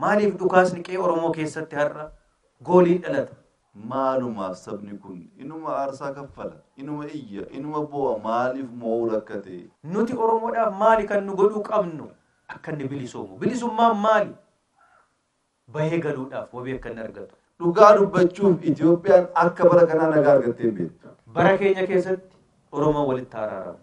maaliif dhukaasni qe'ee Oromoo keessatti har'a goolii dhalata? Maalumaaf sabni kun inuma aarsaa kaffala, inuma iyya, inuma bo'a maaliif mo'uu rakkate? Nuti Oromoodhaaf maali kan nu godhuu qabnu akka inni bilisoomu? Bilisummaan maali? Bahee galuudhaaf wabii akka inni argatu. Dhugaa dubbachuuf Itoophiyaan akka bara kanaa nagaa argattee beektu. Bara keenya keessatti Oromoo walitti araaramu.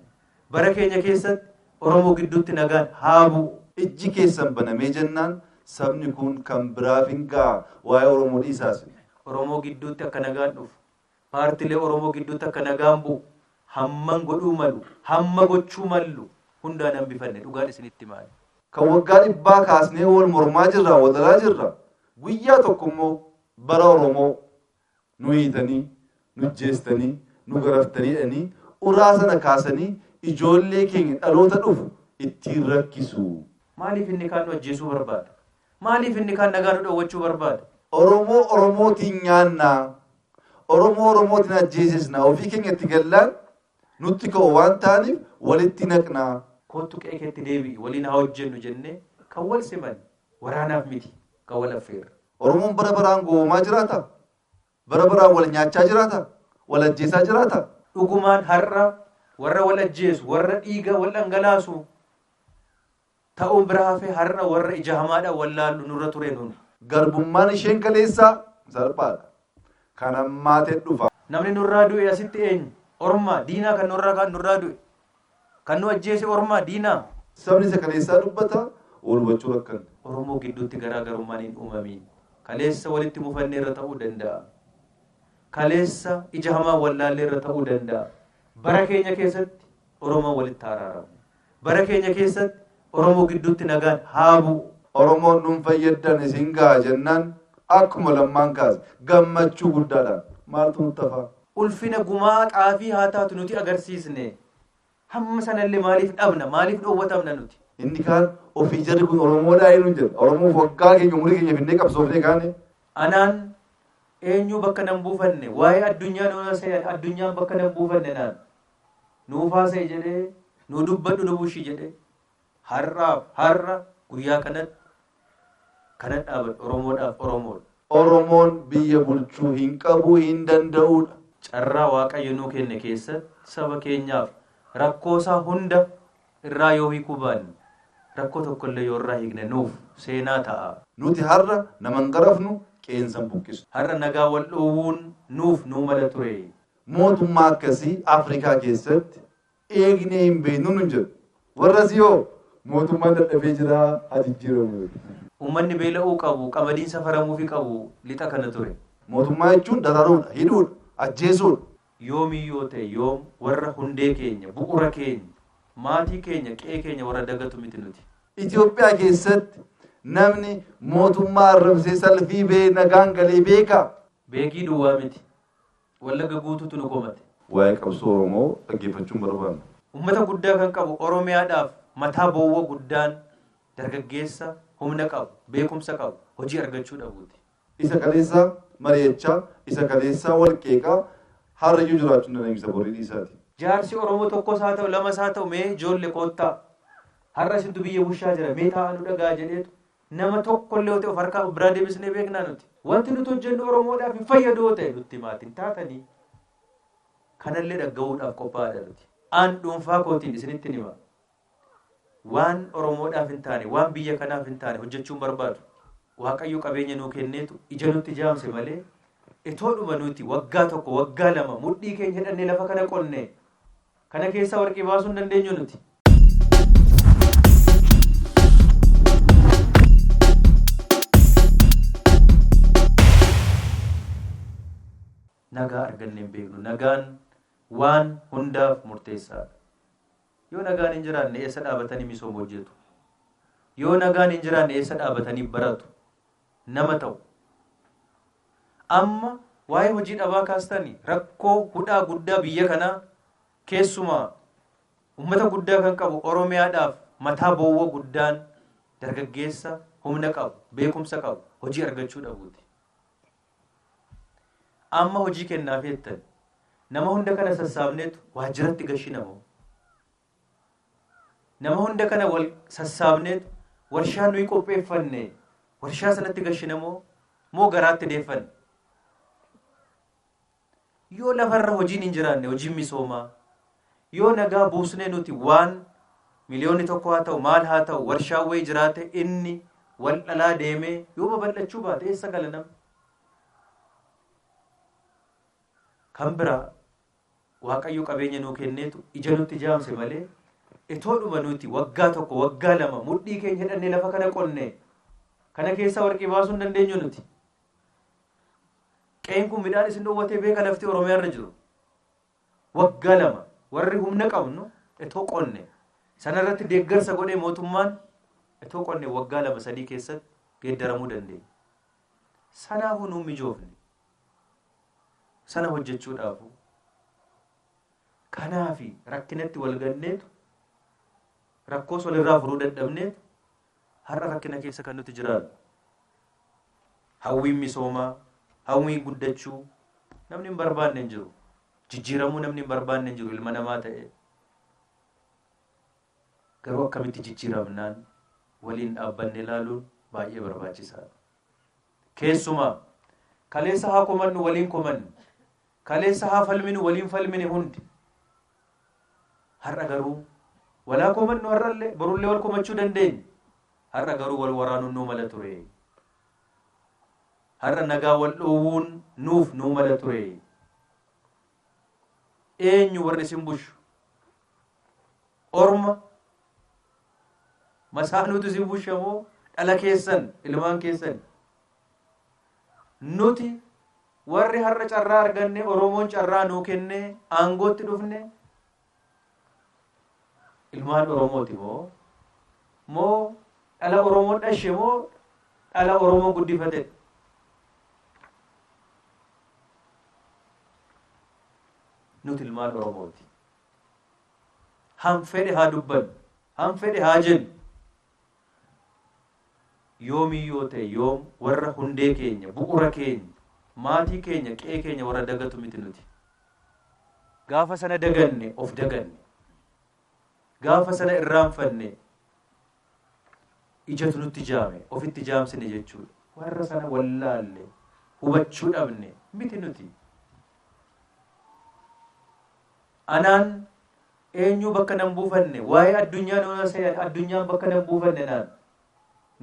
Bara keenya keessatti Oromoo gidduutti nagaan haa bu'u. Ijji keessan banamee jennaan sabni kun kan biraaf hin ga'a waa'ee Oromoo dhiisaas. Oromoo gidduutti akka nagaan dhufu, paartilee Oromoo gidduutti akka nagaan bu'u, hamman godhuu malu, hamma gochuu mallu hundaan hambifanne dhugaan isinitti maali? Kan waggaa 100 kaasnee wal mormaa jirra, wal lolaa jirra. Guyyaa tokko immoo bara Oromoo nu hiitanii, nu jeestanii, nu garaftanii uraa sana kaasanii ijoollee keenya dhaloota dhufu ittiin rakkisu. Maaliif inni kaan nu ajjeesuu barbaada? Maaliif inni kaan nagaa nu dhowwachuu barbaada? Oromoo Oromootiin nyaannaa, Oromoo Oromootiin ajjeesisnaa, ofii keenyatti gallaan nutti ka'u waan ta'aniif walitti naqnaa. Kottu qe'ee keetti deebi'i waliin haa hojjennu jennee kan wal siman waraanaaf miti kan wal affeerra. Oromoon bara baraan goomaa jiraata? Bara baraan wal nyaachaa jiraata? Wal ajjeesaa jiraata? Dhugumaan har'a warra wal ajjeesu, warra dhiiga wal dhangalaasu ta'uun biraa hafee har'a warra ija hamaadhaan wal laallu nurra ture nuni. Garbummaan isheen kaleessaa salphaadha. Kan ammaatee dhufa. Namni nurraa du'e asitti eenyu? Ormaa diinaa kan nurraa du'e. Kan nu ajjeese ormaa diinaa. Sabni isa kaleessaa dubbata wal hubachuu rakkan. Oromoo gidduutti garaagarummaan hin uumamin. Kaleessa walitti mufannee irra ta'uu danda'a. Kaleessa ija hamaa wallaallee irra ta'uu danda'a. Bara keenya keessatti Oromoo walitti araaramu. Bara keenya keessatti Oromoo gidduutti nagaan haa bu'u. Oromoon nun fayyaddan isin ga'a jennaan akkuma lammaan kaase gammachuu guddaadhaan maaltu nutti hafa? Ulfina gumaa xaafii haa taatu nuti agarsiisne. Hamma sanallee maaliif dhabna? Maaliif dhoowwatamna nuti? Inni kaan ofii jarri kun Oromoodhaa eenyu jedha. Oromoof waggaa keenya umurii keenya finnee qabsoofnee kaane. Anaan eenyu bakka nan buufanne waa'ee addunyaa noona se'an addunyaan bakka nan buufanne naan nuufaa se'e jedhee nu dubbadhu nu bushii jedhee har'a guyyaa kanatti dhaabadhu Oromoodhaaf Oromoodha. Oromoon biyya bulchuu hin qabu hin danda'udha. Carraa Waaqayyo nuu kenne keessatti saba keenyaaf rakkoosaa hunda irraa yoo hiikuu baanne rakkoo tokkollee yoo irraa hiikne nuuf seenaa ta'a. Nuti har'a nama hin garafnu qeensan buqqisu. Har'a nagaa wal dhoowwuun nuuf nuu mala ture. Mootummaa akkasii Afrikaa keessatti eegnee hin beeknu nun jedhu. Warra siyoo mootummaan dadhabee jira ajijjiiramu. Uummanni beela'uu qabu, qamadiin safaramuufi qabu lixa kana ture. Mootummaa jechuun daraaruudha, hidhuudha, ajjeesuudha. Yoomiyyoo ta'e yoom warra hundee keenya, bu'uura keenya, maatii keenya, qe'ee keenya warra dagatu miti nuti. Itoophiyaa keessatti namni mootummaa arrabsee salfii bee nagaan galee beekaa? Beekii duwwaa miti. Wallagga guutuutu nu komate. Waa'ee qabsoo Oromoo dhaggeeffachuun barbaanna. Uummata guddaa kan qabu Oromiyaadhaaf mataa boowwa guddaan dargaggeessa humna qabu, beekumsa qabu, hojii argachuu dhabuuti. Isa kaleessaa mari'achaa, isa kaleessaa walqeeqaa harrayyuu jiraachuu dandeenya borii dhiisaati. Jaarsi Oromoo tokkos haa ta'u lamas haa ta'u mee ijoollee koottaa har'a isintu biyya bushaa jira mee taa'aa nu dhagaa jedheetu nama tokkollee yoo ta'e of harkaa biraa deebisnee beeknaa nuti. Wanti nuti hojjennu Oromoodhaaf hin fayyadu yoo ta'e nutti maatiin taatanii kanallee dhaggahuudhaaf qophaa'aadha nuti. Aan dhuunfaa kootiin isinitti hima. Waan Oromoodhaaf hin taane, waan biyya kanaaf hin taane hojjechuun barbaadu. Waaqayyo qabeenya nuu kenneetu ija nutti jaamse malee itoodhuma nuti waggaa tokko waggaa lama mudhii keenya hidhannee lafa kana qonne kana keessaa warqii baasuu hin dandeenyu nuti. Nagaa argannee hin beeknu. Nagaan waan hundaaf murteessaadha. Yoo nagaan hin jiraanne eessa dhaabatanii misooma hojjetu? Yoo nagaan hin jiraanne eessa dhaabatanii baratu? Nama ta'u. Amma waa'ee hojii dhabaa kaastanii rakkoo hudhaa guddaa biyya kanaa keessumaa uummata guddaa kan qabu Oromiyaadhaaf mataa boowwa guddaan dargaggeessa humna qabu, beekumsa qabu, hojii argachuu dhabuuti. Amma hojii kennaaf jettan nama hunda kana sassaabneetu waajjiratti gashinamoo. Nama hunda kana wal sassaabneetu warshaa nuyi qopheeffanne warshaa sanatti gashinamoo moo garaatti deeffan yoo lafarra hojiin hin jiraanne hojiin misoomaa yoo nagaa buusnee nuti waan miliyoonni tokko haa ta'u maal haa ta'u warshaa wayii jiraate inni wal dhalaa deemee yoo babal'achuu baate eessa gala namni kan biraa waaqayyo qabeenya nuu kenneetu ija nutti jaamse malee itoodhuma nuti waggaa tokko waggaa lama mudhii keenya hidhannee lafa kana qonne kana keessa warqii baasuu hin dandeenyu nuti qeen kun midhaan isin dhowwatee beeka lafti oromiyaa irra jiru waggaa lama warri humna qabnu itoo qonne sanarratti deeggarsa godhee mootummaan itoo qonne waggaa lama sadii keessatti geeddaramuu dandeenya sanaafuu nuun mijoofne sana hojjechuudhaafu kanaafi rakkinatti wal ganneetu rakkoos walirraa furuu dadhabneetu har'a rakkina keessa kan nuti jiraatu hawwiin misoomaa hawwiin guddachuu namni hin barbaanne hin jiru jijjiiramuu namni hin barbaanne hin jiru ilma namaa ta'e garuu akkamitti jijjiiramnaan waliin dhaabbanne ilaaluun baay'ee barbaachisaadha keessumaa kaleessa haa komannu waliin komannu kaleessa haa falminu waliin falmine hundi har'a garuu walaa komannu har'allee borullee wal komachuu dandeenya har'a garuu wal waraanuun nuu mala ture har'a nagaa wal dhoowwuun nuuf nuu mala ture eenyu warri isin bushu orma masaanuutu isin bushamoo dhala keessan ilmaan keessan nuti warri har'a carraa arganne oromoon carraa nuu kenne aangootti dhufne ilmaan oromooti moo dhala oromoo dhashe moo dhala oromoo guddifate nuti ilmaan oromooti han fedhe haa dubbannu han fedhe haa jennu yoomiyyoo ta'e yoom warra hundee keenya bu'ura keenya maatii keenya qe'ee keenya warra dagatu miti nuti gaafa sana daganne of daganne gaafa sana irraanfanne ijatu nutti jaame ofitti jaamsine jechuudha warra sana wallaalle hubachuu dhabne miti nuti anaan eenyu bakka nan buufanne waa'ee addunyaa nuuna se'an addunyaan bakka nan buufanne naan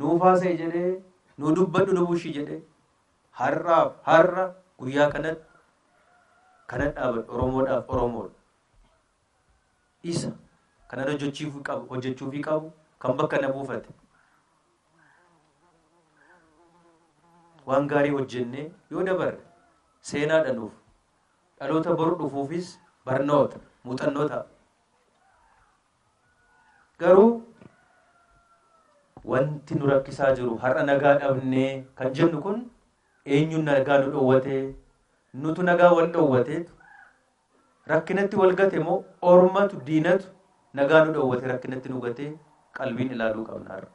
nuufaa se'e jedhee nu dubbadhu nu bushi jedhe har'a guyyaa kanatti kanan dhaabadhu oromoodhaaf oromoodha isa kanan hojjechuufii qabu kan bakka na buufate waan gaarii hojjennee yoo dabarre seenaa dhanuuf dhaloota boru dhufuufis barnoota muuxannoota garuu wanti nu rakkisaa jiru har'a nagaa dhabnee kan jennu kun eenyuun nagaa nu dhowwatee nutu nagaa wal dhowwateetu rakkinatti wal gate moo ormatu diinatu nagaa nu dhowwate rakkinatti nu gatee qalbiin ilaaluu qabna har'a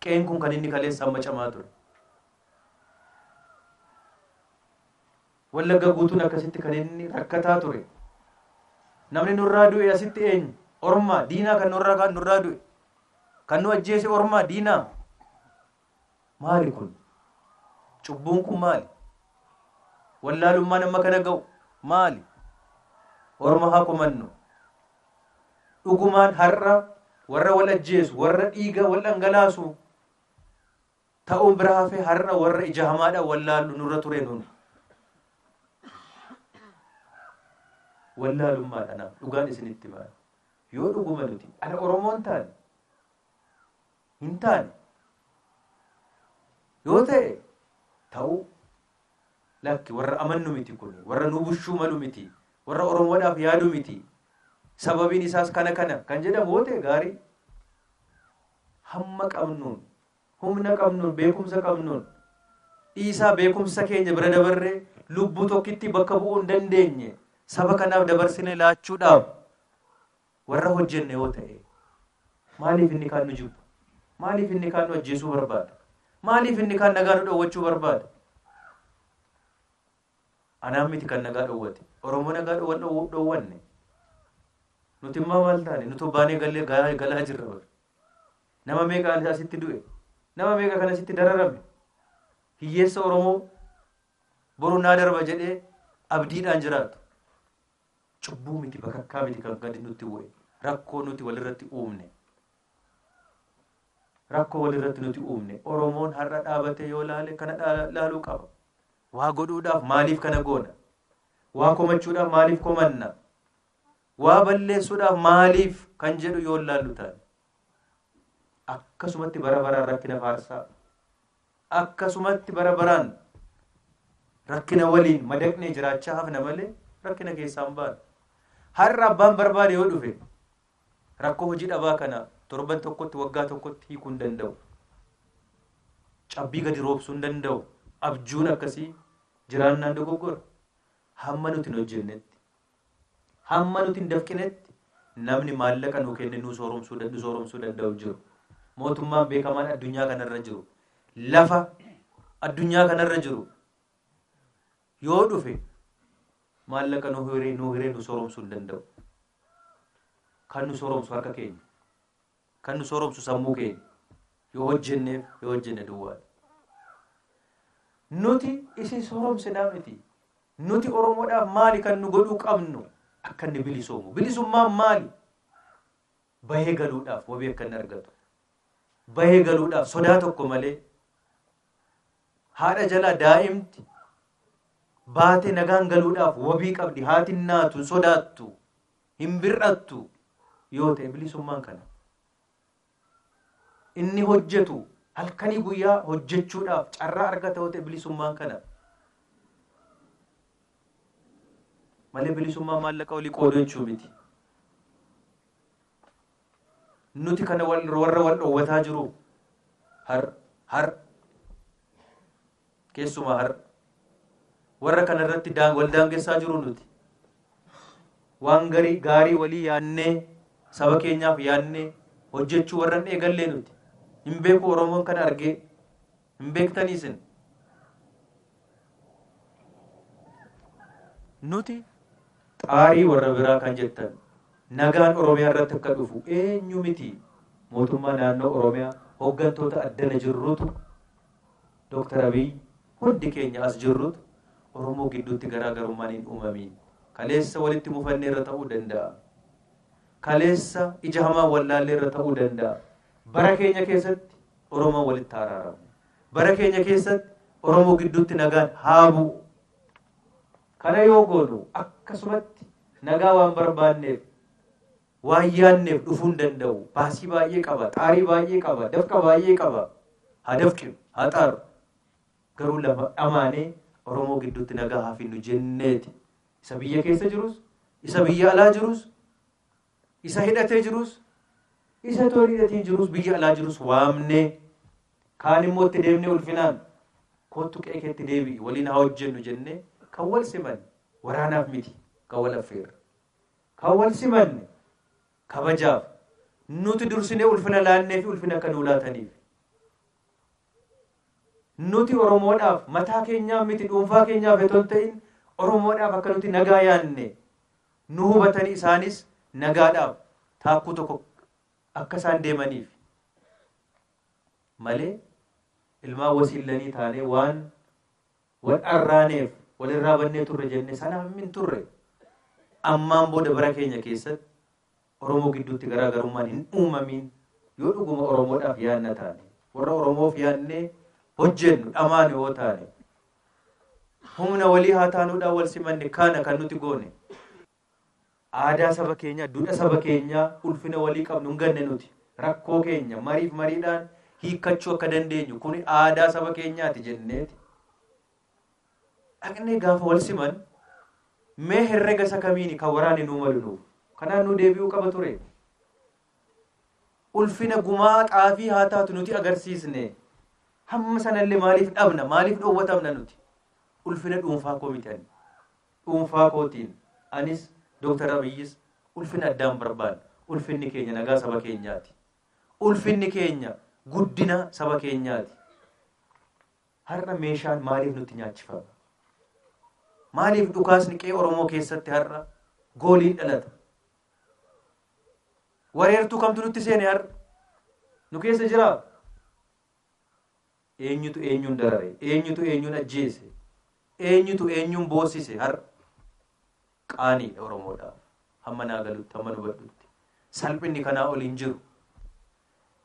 qeen kun kan inni kaleessa amma camaa ture wallagga guutuun akkasitti kan inni rakkataa ture namni nurraa du'e asitti eenyu ormaa diinaa kan nurraa du'e kan nu ajjeese ormaa diinaa maali kun cubbuun kun maali wallaalummaan amma kana ga'u maali orma haa komannu dhugumaan har'a warra wal ajjeesu warra dhiiga wal dhangalaasu ta'uun bira hafee har'a warra ija hamaadhaan wallaallu nurra ture nun wallaalummaadhaan dhugaan isinitti maal yoo dhuguma nuti ana oromoon taane hin taane yoo ta'e ta'u lakki warra amannu miti kun warra nu bushuu malu miti warra oromoodhaaf yaadu miti sababiin isaas kana kan jedhamu yoo ta'e gaarii hamma qabnuun humna qabnuun beekumsa qabnuun dhiisaa beekumsa keenya bira dabarree lubbuu tokkitti bakka bu'uu hin dandeenye saba kanaaf dabarsine laachuudhaaf warra hojjenne yoo ta'e maaliif inni kaan nu jibba maaliif inni kaan nu ajjeesuu barbaada maaliif inni kaan nagaa nu dhowwachuu barbaada anaan miti kan nagaa dhowwate oromoo nagaa dhowwanne nuti immoo maal taane nuti baanee galaa jirra nama meeqaan asitti du'e nama meeqa kana sitti dararame hiyyeessa Oromoo boru naa darba jedhee abdiidhaan jiraatu. Cubbuu miti bakakkaa miti kan gadi nutti bu'e rakkoo nuti walirratti uumne. Rakkoo walirratti nuti uumne. Oromoon har'a dhaabatee yoo laale kana laaluu qaba. Waa godhuudhaaf maaliif kana goona? Waa komachuudhaaf maaliif komanna? Waa balleessuudhaaf maaliif kan jedhu yoo laallu taane. Akkasumatti bara baraan rakkina faarsaa. Akkasumatti bara baraan rakkina waliin madaqnee jiraachaa hafna malee rakkina keessaan baana. Har'a abbaan barbaade yoo dhufe rakkoo hojii dhabaa kana torban tokkotti waggaa tokkotti hiikuu hin danda'u. Cabbii gadi roobsuu hin danda'u. Abjuun akkasii jiraannaan dogoggora. Hamma nuti hin hojjennetti, hamma nuti hin dafqinetti namni maallaqa nuu kenne nu sooromsuu danda'u jiru. Mootummaan beekamaan addunyaa kanarra jiru, lafa addunyaa kanarra jiru yoo dhufe maallaqa nuu hiree nu sooromsuu hin danda'u. Kan nu sooromsu harka keenya, kan nu sooromsu sammuu keenya yoo hojjenne duwwaadha. Nuti isin sooromsinaa miti. Nuti Oromoodhaaf maali kan nu godhuu qabnu akka inni bilisoomu? Bilisummaan maali? Bahee galuudhaaf wabii akka inni argatu. Bahee galuudhaaf sodaa tokko malee haadha jalaa daa'imti baatee nagaan galuudhaaf wabii qabdi. Haati naatu sodaattu, hin bir'attu yoo ta'e bilisummaan kana. Inni hojjetu halkanii guyyaa hojjechuudhaaf carraa argata yoo ta'e bilisummaan kana. Malee bilisummaa maallaqa walii qooduu jechuu miti. Nuti kana warra wal dhoowwataa jiru har keessumaa har warra kana irratti wal daangessaa jiru nuti. Waan gaarii walii yaannee saba keenyaaf yaannee hojjechuu warra hin eegallee nuti. Hin beeku Oromoon kana argee hin beektanii isin. Nuti xaarii warra biraa kan jettan nagaan Oromiyaa irratti akka dhufu eenyu miti mootummaa naannoo Oromiyaa hooggantoota addana jirrutu Dr. Abiy hundi keenya as jirrutu Oromoo gidduutti garaagarummaan hin uumamiin kaleessa walitti mufannee irra ta'uu danda'a. Kaleessa ija hamaan wallaallee irra ta'uu danda'a. Bara keenya keessatti Oromoon walitti araaramu. Bara keenya keessatti Oromoo gidduutti nagaan haa bu'u. Kana yoo goonu akkasumatti nagaa waan barbaanneef waan yaanneef dhufuu hin danda'u. Baasii baay'ee qaba, xaarii baay'ee qaba, dafqa baay'ee qaba. Haa dafqinu, haa xaaru. Garuu lafa dhamaanee Oromoo gidduutti nagaa haa finnu jenneeti. Isa biyya keessa jirus, isa biyya alaa jirus, isa hidhatee jirus, isa toon hidhatiin jirus, biyya alaa jirus waamnee kaan immoo itti deemnee ulfinaan kottu qe'ee keetti deebi'i waliin haa hojjennu jennee kan wal simanne waraanaaf miti kan wal affeerre. Kan wal simanne kabajaaf nuti dursinee ulfina laannee fi ulfina akka nuu laataniif. Nuti Oromoodhaaf mataa keenyaaf miti dhuunfaa keenyaaf otoo hin ta'in Oromoodhaaf akka nuti nagaa yaanne nu hubatanii isaanis nagaadhaaf taakkuu tokko akka isaan deemaniif malee ilmaan wasiillanii taanee waan wal arraaneef walirraa bannee turre jenne sanaaf min turre. Ammaan booda bara keenya keessatti Oromoo gidduutti garaagarummaan hin uumamiin yoo dhuguma Oromoodhaaf yaanna taane warra Oromoof yaannee hojjennu dhamaan yoo taane humna walii haa taanuudhaan wal simanne kana kan nuti goone. Aadaa saba keenyaa, duudhaa saba keenyaa ulfina walii qabnu hin ganne nuti. Rakkoo keenya mariidhaan hiikkachuu akka dandeenyu kun aadaa saba keenyaati jenneeti. Dhaqnee gaafa wal siman mee herrega isa kamiini kan waraanni nuu malu nuuf. Kanaan nu deebi'uu qaba ture. Ulfina gumaa xaafii haa taatu nuti agarsiisne. Hamma sanallee maaliif dhabna? Maaliif dhoowwatamna nuti? Ulfina dhuunfaa koo miti ani. Dhuunfaa kootiin anis Dr. Abiyyis ulfina addaan barbaada. Ulfinni keenya nagaa saba keenyaati. Ulfinni keenya guddina saba keenyaati. Har'a meeshaan maaliif nutti nyaachifama? Maaliif dhukaasni qe'ee Oromoo keessatti har'a gooliin dhalata? Wareertuu kamtu nutti seene har'a? Nu keessa jira? eenyutu eenyuun darare, eenyutu eenyuun ajjeese, eenyutu eenyuun boosise har qaaniidha Oromoodhaaf. Hamma naa galutti, hamma nu badhutti. Salphinni kanaa ol hin jiru.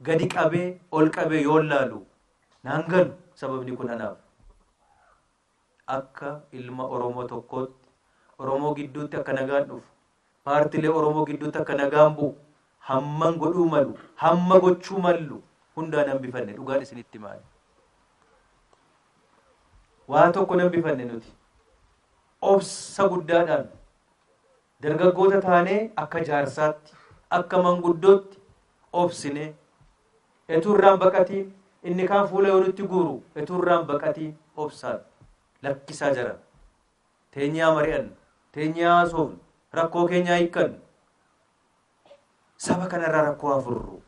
Gadi qabee ol qabee yoo laalu naan galu sababni kun anaaf. Akka ilma Oromoo tokkootti, Oromoo gidduutti akka nagaan dhufu, paartilee Oromoo gidduutti akka nagaan bu'u, hamman godhuu malu, hamma gochuu mallu hundaan hambifanne dhugaan isinitti maali. Waa tokko hambifanne nuti. Obsa guddaadhaan dargaggoota taanee akka jaarsaatti, akka manguddootti obsine eturraan baqatiin inni kaan fuula yoo nutti guuru eturraan baqatiin obsaan lakkisaa jira. Teenyaa mari'an, teenyaa soofnu, rakkoo keenyaa hiikkan. Saba kanarraa rakkoo afurru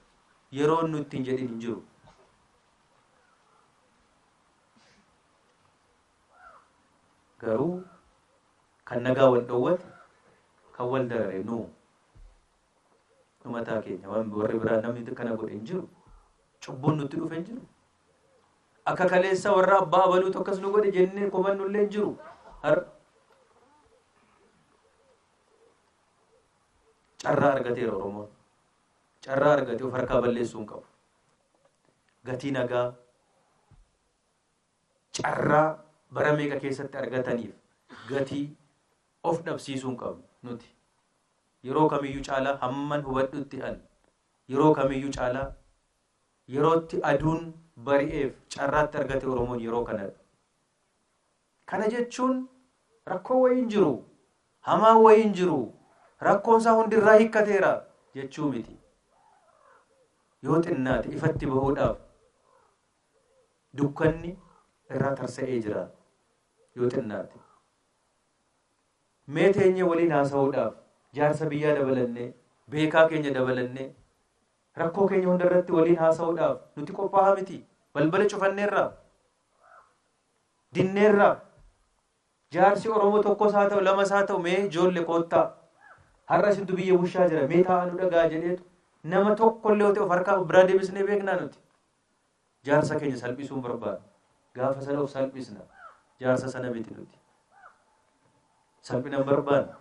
yeroo nu ittiin jedhin hin jiru. Garuu kan nagaa wal dhowwate, kan wal darare nu mataa keenya waan warri biraa namni kana godhe hin jiru. Cubbuun nutti dhufe hin jiru. Akka kaleessa warra abbaa abaluutu akkas nu godhe jennee komannu illee hin jiru. Carraa argateera Oromoon. Carraa argatee of harkaa balleessuu hin qabu. Gatii nagaa carraa bara meeqa keessatti argataniif gatii of dhabsiisuu hin qabu nuti. Yeroo kamiyyuu caalaa hamman hubadhutti an yeroo kamiyyuu caalaa yerootti aduun bari'eef carraatti argate Oromoon yeroo kanadha. Kana jechuun rakkoo wayii hin jiru, hamaa wayii hin jiru, rakkoon isaa hundirraa hiikkateera jechuu miti. Yoo xinnaate ifatti bahuudhaaf dukkanni irraa tarsa'ee jira. Yoo xinnaate mee teenyee waliin haasa'uudhaaf jaarsa biyyaa dabalannee, beekaa keenya dabalannee, rakkoo keenya hundarratti waliin haasa'uudhaaf nuti qophaa'aa miti. Balbala cufanneerraa, dinneerraa. Jaarsi Oromoo tokkos haa ta'u, lamas haa ta'u, mee ijoollee koottaa. Har'a isintu biyya bushaa jira, mee taa'aa nu dhagaa jedheetu nama tokkollee yoo ta'e of harkaa biraa deebisnee beeknaa nuti. Jaarsa keenya salphisuun barbaada. Gaafa sana of salphisna. Jaarsa sana miti nuti. Salphina barbaadna.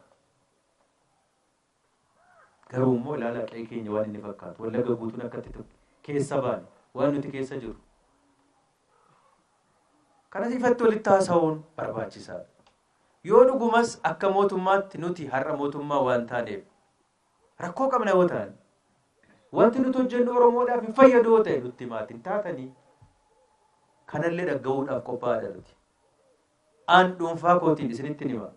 Garuu immoo ilaalaa qe'ee keenya waan inni fakkaatu. Wallagga guutuun akkatti keessa baane waan nuti keessa jiru. Kanas ifatti walitti haasa'uun barbaachisaadha. Yoo dhugumas akka mootummaatti nuti har'a mootummaa waan taaneef rakkoo qabna yoo ta'an wanti nuti hojjennu Oromoodhaaf hin fayyadu yoo ta'e nutti maatiin taatanii kanallee dhaga'uudhaaf qophaa'aadha nuti. Aan dhuunfaa kootiin isinitti hima.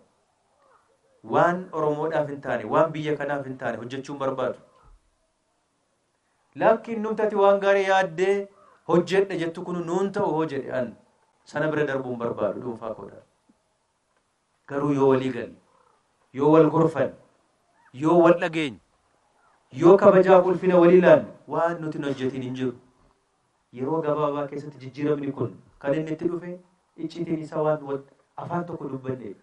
Waan Oromoodhaaf hin taane, waan biyya kanaaf hin taane hojjechuun barbaadu. Lakkiin numtati waan gaarii yaaddee hojjedha jettu kun nuun ta'u hoo jedhe an sana bira darbuun barbaadu dhuunfaa koodhaan. Garuu yoo walii galle, yoo wal gorfan, yoo wal dhageenya, yoo kabajaaf ulfina walii ilaalle waan nuti hin hojjetiin hin jiru. Yeroo gabaabaa keessatti jijjiiramni kun kan inni itti dhufe icciitiin isaa waan afaan tokko dubbanneef.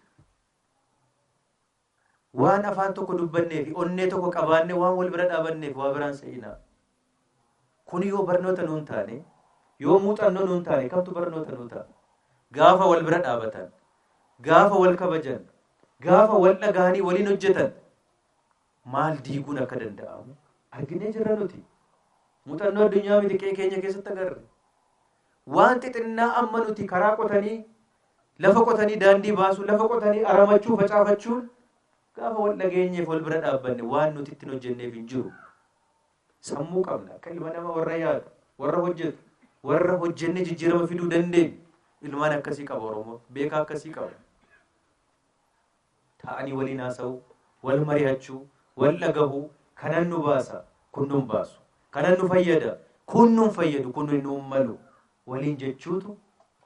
Waan afaan tokko dubbanneef onnee tokko qabaannee waan wal bira dhaabanneef waa biraan sa'inaa. Kun yoo barnoota nuun taane, yoo muuxannoo nuun taane kamtu barnoota nuun ta'a. Gaafa wal bira dhaabatan, gaafa wal kabajan, gaafa wal dhagaanii waliin hojjetan maal diiguun akka danda'amu arginee jirra nuti. Muuxannoo addunyaa miti qe'ee keenya keessatti agarre. Waan xixinnaa amma nuti karaa qotanii, lafa qotanii daandii baasuu, lafa qotanii aramachuu, facaafachuun gaafa wal dhageenyeef wal bira dhaabbanne waan nuti ittiin hojjenneef hin jiru. Sammuu qabna. Akka ilma nama warra yaadu, warra hojjetu, warra hojjenne jijjiirama fiduu dandeenyu. Ilmaan akkasii qaba Oromoo. Beekaa akkasii qaba. Ta'anii waliin haasa'u, wal mari'achuu, wal dhagahuu, kanan nu baasa, kun nun baasu. Kanan nu fayyada, kun nun fayyadu, kun nun malu. Waliin jechuutu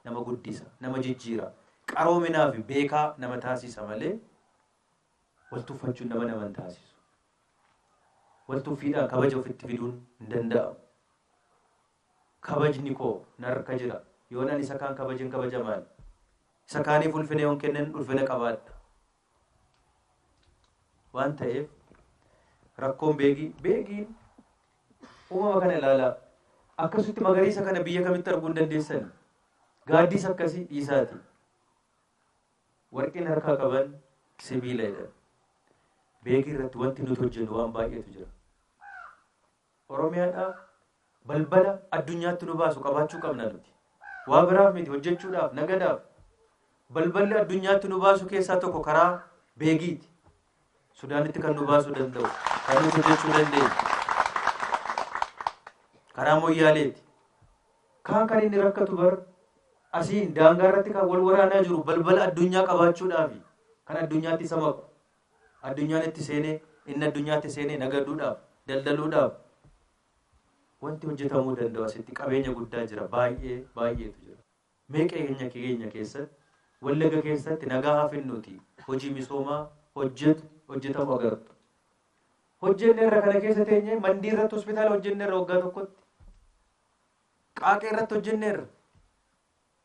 nama guddisa, nama jijjiira. Qaroominaa fi beekaa nama taasisa malee wal tuffachuun nama hin taasisu. Wal tuffiidhaan kabaja ofitti fiduun hin danda'amu. Kabajni koo narka jira. Yoon ani isa kaan kabajin kabajamaan. Isa kaaniif ulfina yoon kennan ulfina qabaadha. Waan ta'eef rakkoon beegiin uumama kana ilaalaa. Akkasutti magariisa kana biyya kamitti arguu hin dandeessan. gaaddisa akkasii dhiisaati. Warqeen harkaa qaban sibiiladha. Beekii irratti wanti nuti hojjennu waan baay'eetu jira. Oromiyaadhaaf balbala addunyaatti nu baasu qabaachuu qabna nuti. Waa biraaf miti hojjechuudhaaf nagadaaf. Balballi addunyaatti nu baasu keessaa tokko karaa beekiiti. Sudaanitti kan nu baasuu danda'u, kan nuti hojjechuu dandeenyu. Karaa Moyyaaleeti. Kan inni rakkatu bar asiin daangaa irratti kan wal waraanaa jiru balbala addunyaa qabaachuudhaafi kan addunyaatti isa maku. Addunyaan itti seenee inni addunyaatti seenee nagaduudhaaf, daldaluudhaaf wanti hojjetamuu danda'u asitti qabeenya guddaa jira, baay'eetu jira. Meeqa keenya keessatti Wallagga keessatti nagaa hafinnuti hojii misoomaa hojjetamu agartu. Hojjenneerra kana keessa teenyee mandii irratti hospitaala hojjenneerra waggaa tokkotti. Qaaqee irratti hojjenneerra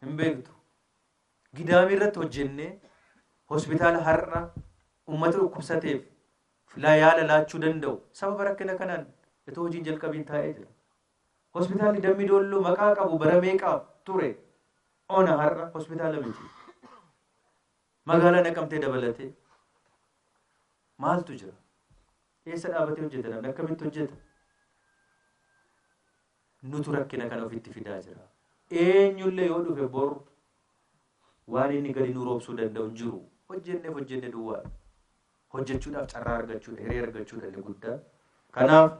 hin beektu. Gidaamii irratti hojjennee hospitaala har'a uummata dhukkubsateef yaala laachuu danda'u sababa rakkina kanaan itoo hojiin jalqabiin taa'ee jira. Hospitaalli Dammi Doolloo maqaa qabu bara meeqaaf ture ona har'a hospitaala miti. Magaalaa Naqamtee dabalatee maaltu jira? Eessa dhaabatee hojjeta namni akkamitti hojjeta? Nutu rakkina kana ofitti fidaa jira. Eenyullee yoo dhufe boru waan inni gadi nu roobsuu danda'u hin jiru. Hojjenne duwwaa. Hojjechuudhaaf carraa argachuudha, hiree argachuudha inni guddaa. Kanaaf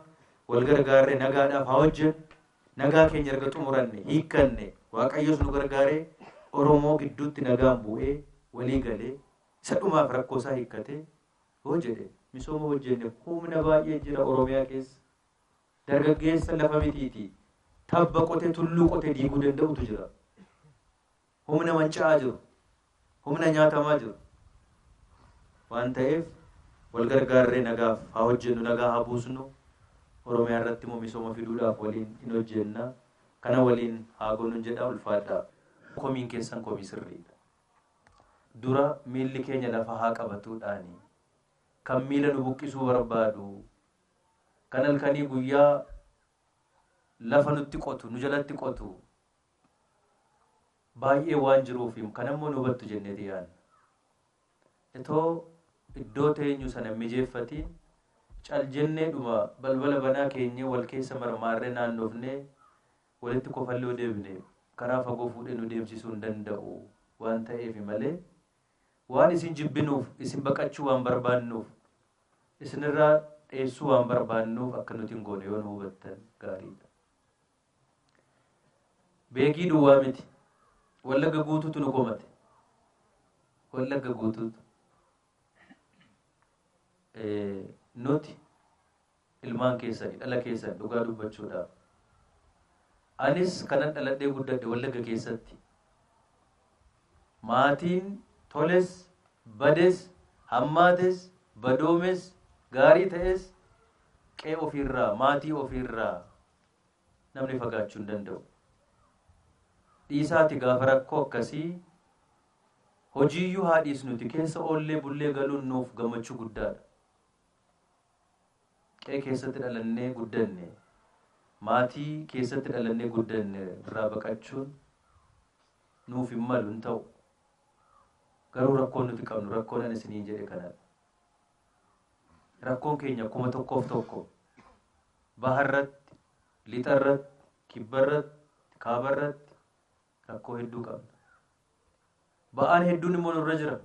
wal gargaarree nagaadhaaf haa hojjennu. Nagaa keenya erga xumuranne hiikkanne Waaqayyoos nu gargaaree Oromoo gidduutti nagaan bu'ee walii galee isa dhumaaf rakkoo isaa hiikkatee hoo jedhe misooma hojjenne humna baay'ee jira Oromiyaa keessa. Dargaggeessa lafa mitiiti tabba qotee tulluu qotee diiguu danda'utu jira. Humna manca'aa jiru, humna nyaatamaa jiru. Waan ta'eef wal gargaarree nagaaf haa hojjennu, nagaa haa buusnu. Oromiyaa irratti immoo misooma fiduudhaaf waliin hin hojjenna. Kana waliin haa goonu jedha ulfaadhaa. Komiin keessan komii sirriidha. Dura miilli keenya lafa haa qabatuudhaani. Kan miila nu buqqisuu barbaadu, kan halkanii guyyaa lafa nutti qotu, nu jalatti qotu baay'ee waan jiruuf kan ammoo nu hubattu jenneeti yaadna. Itoo iddoo teenyu sana mijeeffatiin caljenneedhuma balbala banaa keenya wal keessa marmaarree naannoofnee walitti kofallee deebine karaa fagoo fuudhee nu deemsisuu hin danda'u waan ta'eef malee waan isin jibbinuuf isin baqachuu waan barbaannuuf isinirraa dheessuu waan barbaannuuf akka nuti hin goone yoo nu hubattan gaariidha. Beekii duwwaa miti. Wallagga guutuutu nu komate. Wallagga guutuutu. Nuti ilmaan keessanii dhala keessan dhugaa dubbachuudhaaf. Anis kanan dhaladhee guddadhe Wallagga keessatti. Maatiin toles, bades, hammaates, badoomes, gaarii ta'es qe'ee ofiirraa, maatii ofiirraa namni fagaachuu hin danda'u. Dhiisaati gaafa rakkoo akkasii hojiiyyuu haa dhiisnuti keessa oollee bullee galuun nuuf gammachuu guddaadha. Qe'ee keessatti dhalannee guddanne, maatii keessatti dhalannee guddanne irraa baqachuun nuuf hin malu hin ta'u. Garuu rakkoon nuti qabnu rakkoon ani isiniin jedhe kanadha. Rakkoon keenya kuma tokko baharratti, lixarratti, kibbarratti, kaabarratti rakkoo hedduu qabna. Ba'aan hedduun immoo nurra jira.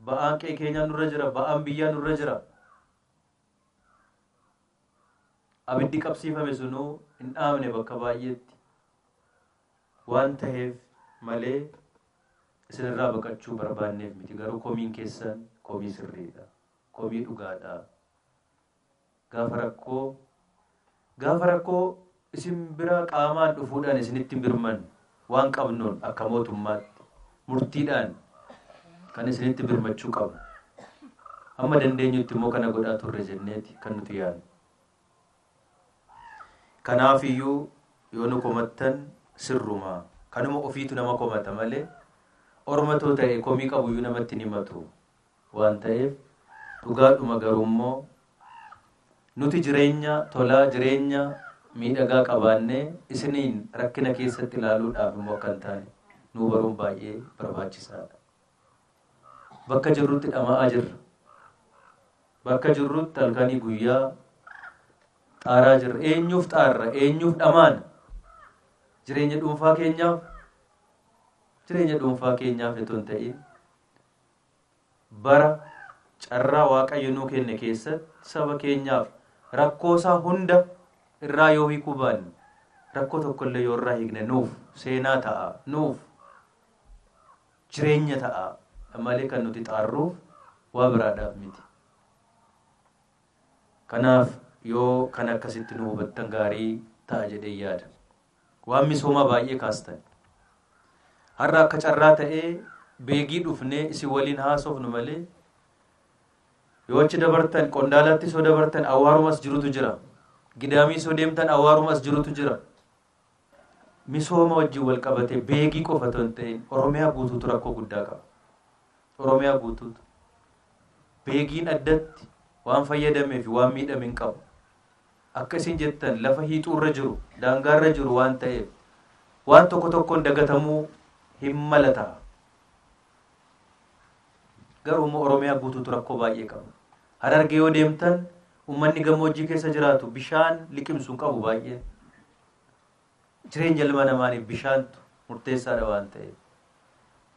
Ba'aan qe'ee keenyaa nurra jira. Ba'aan biyyaa nurra jira. Abiddi qabsiifame sunuu hin dhaamne bakka baay'eetti waan ta'eef malee isinirraa baqachuu barbaanneef miti. Garuu komiin keessan komii sirriidha. Komii dhugaadha. Gaafa rakkoo isin bira qaamaan dhufuudhaan isinitti birman waan qabnuun akka mootummaatti murtiidhaan kan isinitti birmachuu qabnu. Amma dandeenyutti immoo kana godhaa turre jenneeti kan nuti yaadnu. Kanaafiyyuu yoo nu komattan sirrumaa kanuma ofiitu nama komata malee ormatoo ta'e komii qabuyyuu namatti hin himatu waan ta'eef dhugaadhuma garuu immoo nuti jireenya tolaa jireenya miidhagaa qabaannee isiniin rakkina keessatti ilaaluudhaaf immoo kan taane nuu baruun baay'ee barbaachisaadha. Bakka jirrutti dhama'aa jirra. Bakka jirrutti halkanii guyyaa xaaraa jirra. Eenyuuf xaarra? Eenyuuf dhamaana? Jireenya dhuunfaa keenyaaf? Jireenya dhuunfaa keenyaaf itoo hin ta'in bara carraa Waaqayyo nuu kenne keessatti saba keenyaaf rakkoosaa hunda irraa yoo hiikuu baanne rakkoo tokkollee yoo irraa hiikne nuuf seenaa ta'a, nuuf jireenya ta'a malee kan nuti xaarruuf waa biraadhaaf miti. Kanaaf yoo kan akkasitti nu hubattan gaarii ta'a jedhee yaada. Waan misooma baay'ee kaastan. Har'a akka carraa ta'ee beegii dhufnee isin waliin haasofnu malee yoo achi dabartan qondaalatti soo dabartan awwaarumas jirutu jira. Gidaamii soo deemtan awwaarumas jirutu jira. Misooma wajjin wal qabate beegii qofa otoo hin ta'in Oromiyaa guutuutu rakkoo guddaa qaba. Oromiyaa guutuutu. Beegiin addatti waan fayyadamee fi waan miidhame hin qabu. Akka isin jettan lafa hiixuurra jiru, daangaarra jiru waan ta'eef waan tokko tokkoon dagatamuu hin mala ta'a. Garuu immoo Oromiyaa guutuutu rakkoo baay'ee qaba. Harargee yoo deemtan uummanni gammoojjii keessa jiraatu bishaan liqimsuun qabu baay'ee. Jireenya ilma namaaniif bishaantu murteessaadha waan ta'eef.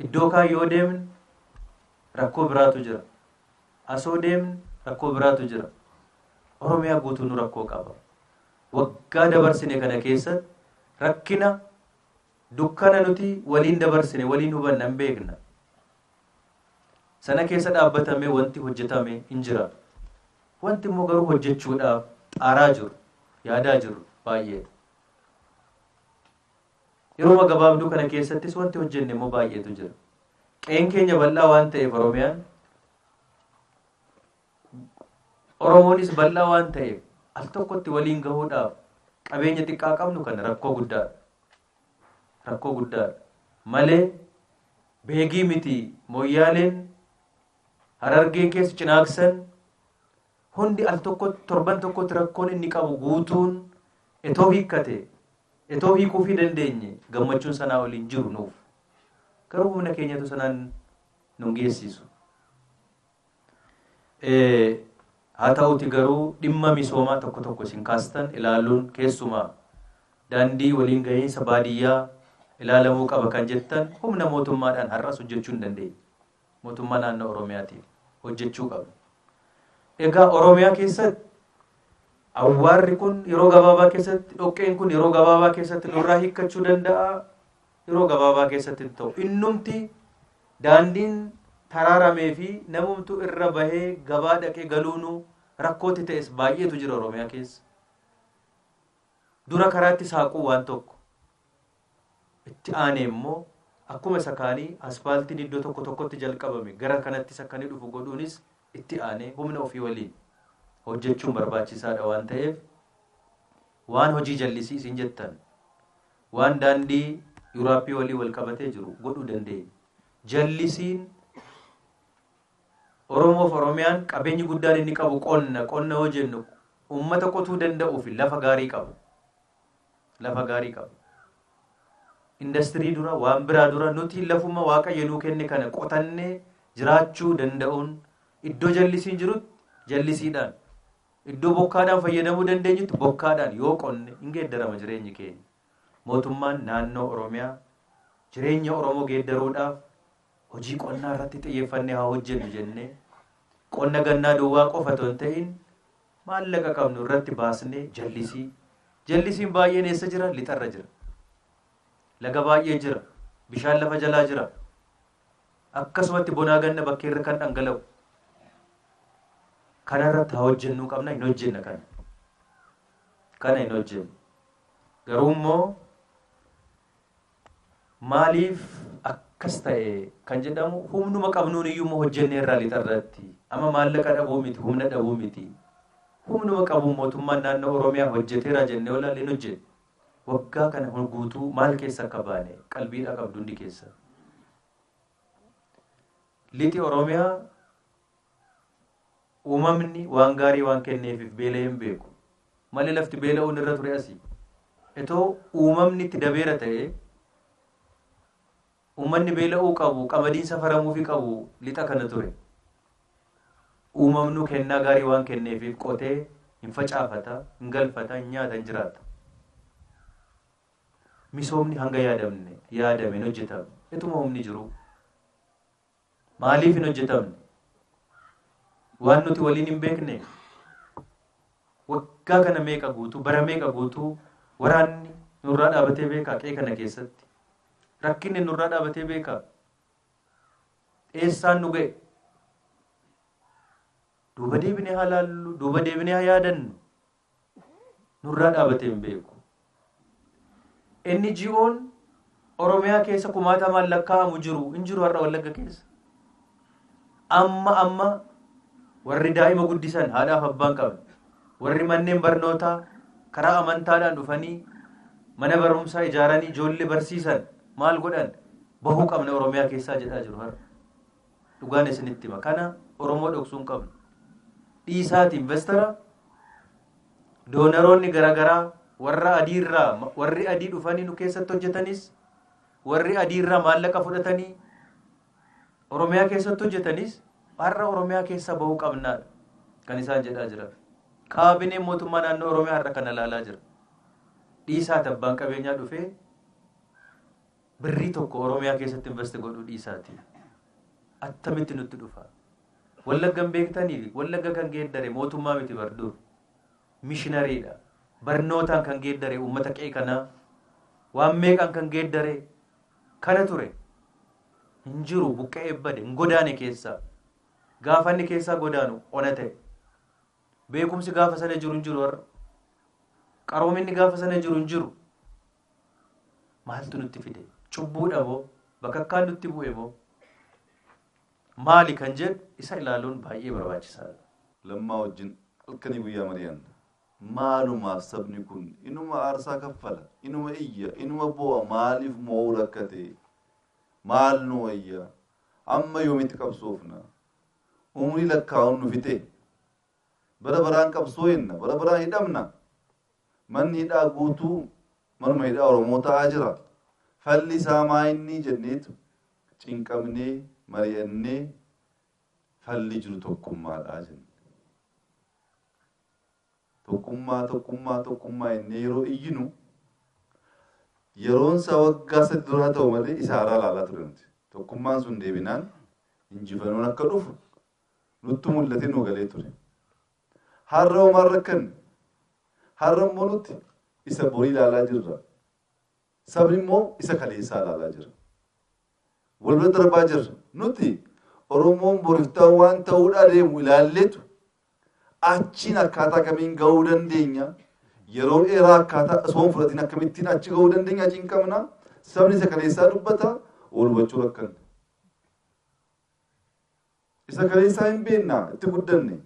Iddoo kaan yoo deemne rakkoo biraatu jira. Asoo deemne rakkoo biraatu jira. Oromiyaa guutuu nu rakkoo qaba. Waggaa dabarsine kana keessatti rakkina dukkana nuti waliin dabarsine waliin hubanna hin beekna. Sana keessa dhaabbatamee wanti hojjetame hin jira. Wanti immoo garuu hojjechuudhaaf xaaraa jiru, yaadaa jiru baay'ee. Yeroo gabaabduu kana keessattis wanti hojjenne immoo baay'eetu jira. Qe'een keenya bal'aa waan ta'eef Oromiyaan Oromoonis bal'aa waan ta'eef al tokkotti waliin gahuudhaaf qabeenya xiqqaa qabnu kana rakkoo guddaadha. Rakkoo guddaadha. Malee beegii miti Moyyaaleen Harargeen keessa Cinaaksan hundi al tokkotti torban tokkotti rakkoon inni qabu guutuun etoo hiikkate etoo hiikuu fi dandeenye gammachuun sanaa waliin jiru nuuf. Garuu humna keenyatu sanaan nu geessisu. Haa ta'uti garuu dhimma misoomaa tokko tokko isin kaastan ilaaluun keessumaa daandii waliin gahiinsa baadiyyaa ilaalamuu qaba kan jettan humna mootummaadhaan har'as hojjechuu hin dandeenye. Mootummaa naannoo Oromiyaatiin hojjechuu qabu. Egaa Oromiyaa keessatti awwaarri kun yeroo gabaabaa keessatti dhoqqeen kun yeroo gabaabaa keessatti nurraa hiikkachuu danda'a. Yeroo gabaabaa keessatti ta'u innumti daandiin taraaramee fi namumtu irra bahee gabaa dhaqee galuunu rakkooti ta'es baay'eetu jira Oromiyaa keessa. Dura karaatti saaquu waan tokko itti aanee immoo akkuma isa kaanii asfaaltiin iddoo tokko tokkotti jalqabame gara kanattis akka inni dhufu godhuunis itti aanee humna ofii waliin hojjechuun barbaachisaadha waan ta'eef waan hojii jallisii isin jettan waan daandii Yuraappii walii wal qabatee jiru godhuu dandeenya. Jallisiin Oromoof Oromiyaan qabeenyi guddaan inni qabu qonna yoo jennu uummata qotuu danda'uu fi lafa gaarii qabu. Lafa gaarii qabu. Industirii dura waan biraa dura nuti lafuma Waaqayyo nuu kenne kana qotannee jiraachuu danda'uun iddoo jallisiin jirutti jallisiidhaan iddoo bokkaadhaan fayyadamuu dandeenyutti bokkaadhaan yoo qonne hin geeddarama jireenyi keenya. Mootummaan naannoo Oromiyaa jireenya Oromoo geeddaruudhaaf hojii qonnaa irratti xiyyeeffannee haa hojjennu jennee qonna gannaa duwwaa qofa otoo hin ta'in maallaqa qabnu irratti baasnee jallisiin baay'een eessa jira? Lixarra jira. Laga baay'ee jira. Bishaan lafa jalaa jira. Akkasumatti bonaa ganna bakkee irra kan dhangala'u. Kana irratti haa hojjennuu qabna hin hojjenna kana. Kana hin hojjennu. Garuu immoo maaliif akkas ta'e kan jedhamu humnuma qabnuun iyyuu hojjennee irraa lixarratti amma maallaqa dhabuu miti humna dhabuu miti humnuma qabu mootummaan naannoo Oromiyaa hojjeteera jennee olaalee hin hojjenne waggaa kana guutuu maal keessa akka baane qalbiidhaa qabdu hundi keessa. Lixi Oromiyaa uumamni waan gaarii waan kenneefiif beela hin beeku malee lafti beela'uun irra ture asii. itoo uumamni itti dabeera ta'e uummanni beela'uu qabu qamadiin safaramuu fi qabu lixa kana ture. Uumamnu kennaa gaarii waan kenneefiif qotee hin facaafata, hin galfata, hin nyaata, hin jiraata. Misoomni hanga yaadame hin hojjetamne. Ituma humni jiru. Maaliif hin hojjetamne? Waan nuti waliin hin beekne. Waggaa kana meeqa guutuu, bara meeqa guutuu waraanni nurraa dhaabatee beekaa qe'ee kana keessatti. Rakkinni nurraa dhaabatee beekaa. Eessaan nu ga'e? Duuba deebinee haa laallu, duuba deebinee haa yaadannu. Nurraa dhaabatee hin beeku. Inni ji'oon Oromiyaa keessa kumaatamaan lakkaa'amu hin jiru har'a Wallagga keessa. Amma warri daa'ima guddisan haadhaaf abbaan qaban, warri manneen barnootaa karaa amantaadhaan dhufanii mana barumsaa ijaaranii ijoollee barsiisan maal godhan bahuu qabna Oromiyaa keessaa jedhaa jiru har'a. Dhugaan isinitti hima. Kana Oromoo dhoksuu hin qabnu. Dhiisaati investara doonaroonni garaagaraa warri adii dhufanii nu keessatti hojjetanis warri adiirraa maallaqa fudhatanii Oromiyaa keessatti hojjetanis har'a Oromiyaa keessa bahuu qabnaadha kan isaan jedhaa jiran. Kaabineen mootummaa naannoo Oromiyaa har'a kana ilaalaa jira. Dhiisaati abbaan qabeenyaa dhufee birrii tokko Oromiyaa keessatti investi godhuu dhiisaati. Attamitti nutti dhufa. Wallaggan beektanii Wallagga kan geeddare mootummaa miti bardur. Mishinariidha. Barnootaan kan geeddare uummata qe'ee kanaa waan meeqaan kan geeddare kana ture. Hin jiru buqqa'ee bade hin godaane keessaa. Gaafa inni keessaa godaanu ona ta'e. Beekumsi gaafa sana jiru hin jiru har'a. Qaroominni gaafa sana jiru hin jiru. Maaltu nutti fide? Cubbuudha moo? Bakakkaan nutti bu'e moo? Maali kan jedhu isa ilaaluun baay'ee barbaachisaadha. Lammaa wajjin halkanii guyyaa mari'an. Maalumaaf sabni kun inuma aarsaa kaffala, inuma iyya, inuma bo'a maaliif mo'uu rakkate? Maal nu wayya? Amma yoomitti qabsoofna? Umrii lakkaa'uun nu fite. Bara baraan qabsoo jenna, bara baraan hidhamna. Manni hidhaa guutuu manuma hidhaa Oromoo ta'aa jira. Falli isaa maayinni jenneetu cinqabnee mari'annee falli jiru tokkummaadhaa jenna. Tokkummaa inni yeroo iyyinu yeroon isaa waggaa 3 duraa ta'u malee isa haaraa ilaalaa ture nuti. Tokkummaan sun deebinaan injifannoon akka dhufu nutti mul'ate nu galee ture. Har'a homaan rakkanne. Har'a immoo nuti isa borii ilaalaa jirra. Sabni immoo isa kaleessaa ilaalaa jira. Walbira darbaa jirra. Nuti Oromoon boriftaa waan ta'uudhaa deemu ilaalleetu achiin akkaataa kamiin gahuu dandeenya? Yeroo dheeraa akkaataa osoo hin fudhatiin akkamittiin achi gahuu dandeenya? Achiin qabna. Sabni isa kaleessaa dubbata ol hubachuu rakkanne. Isa kaleessaa hin beeknaa itti guddanne.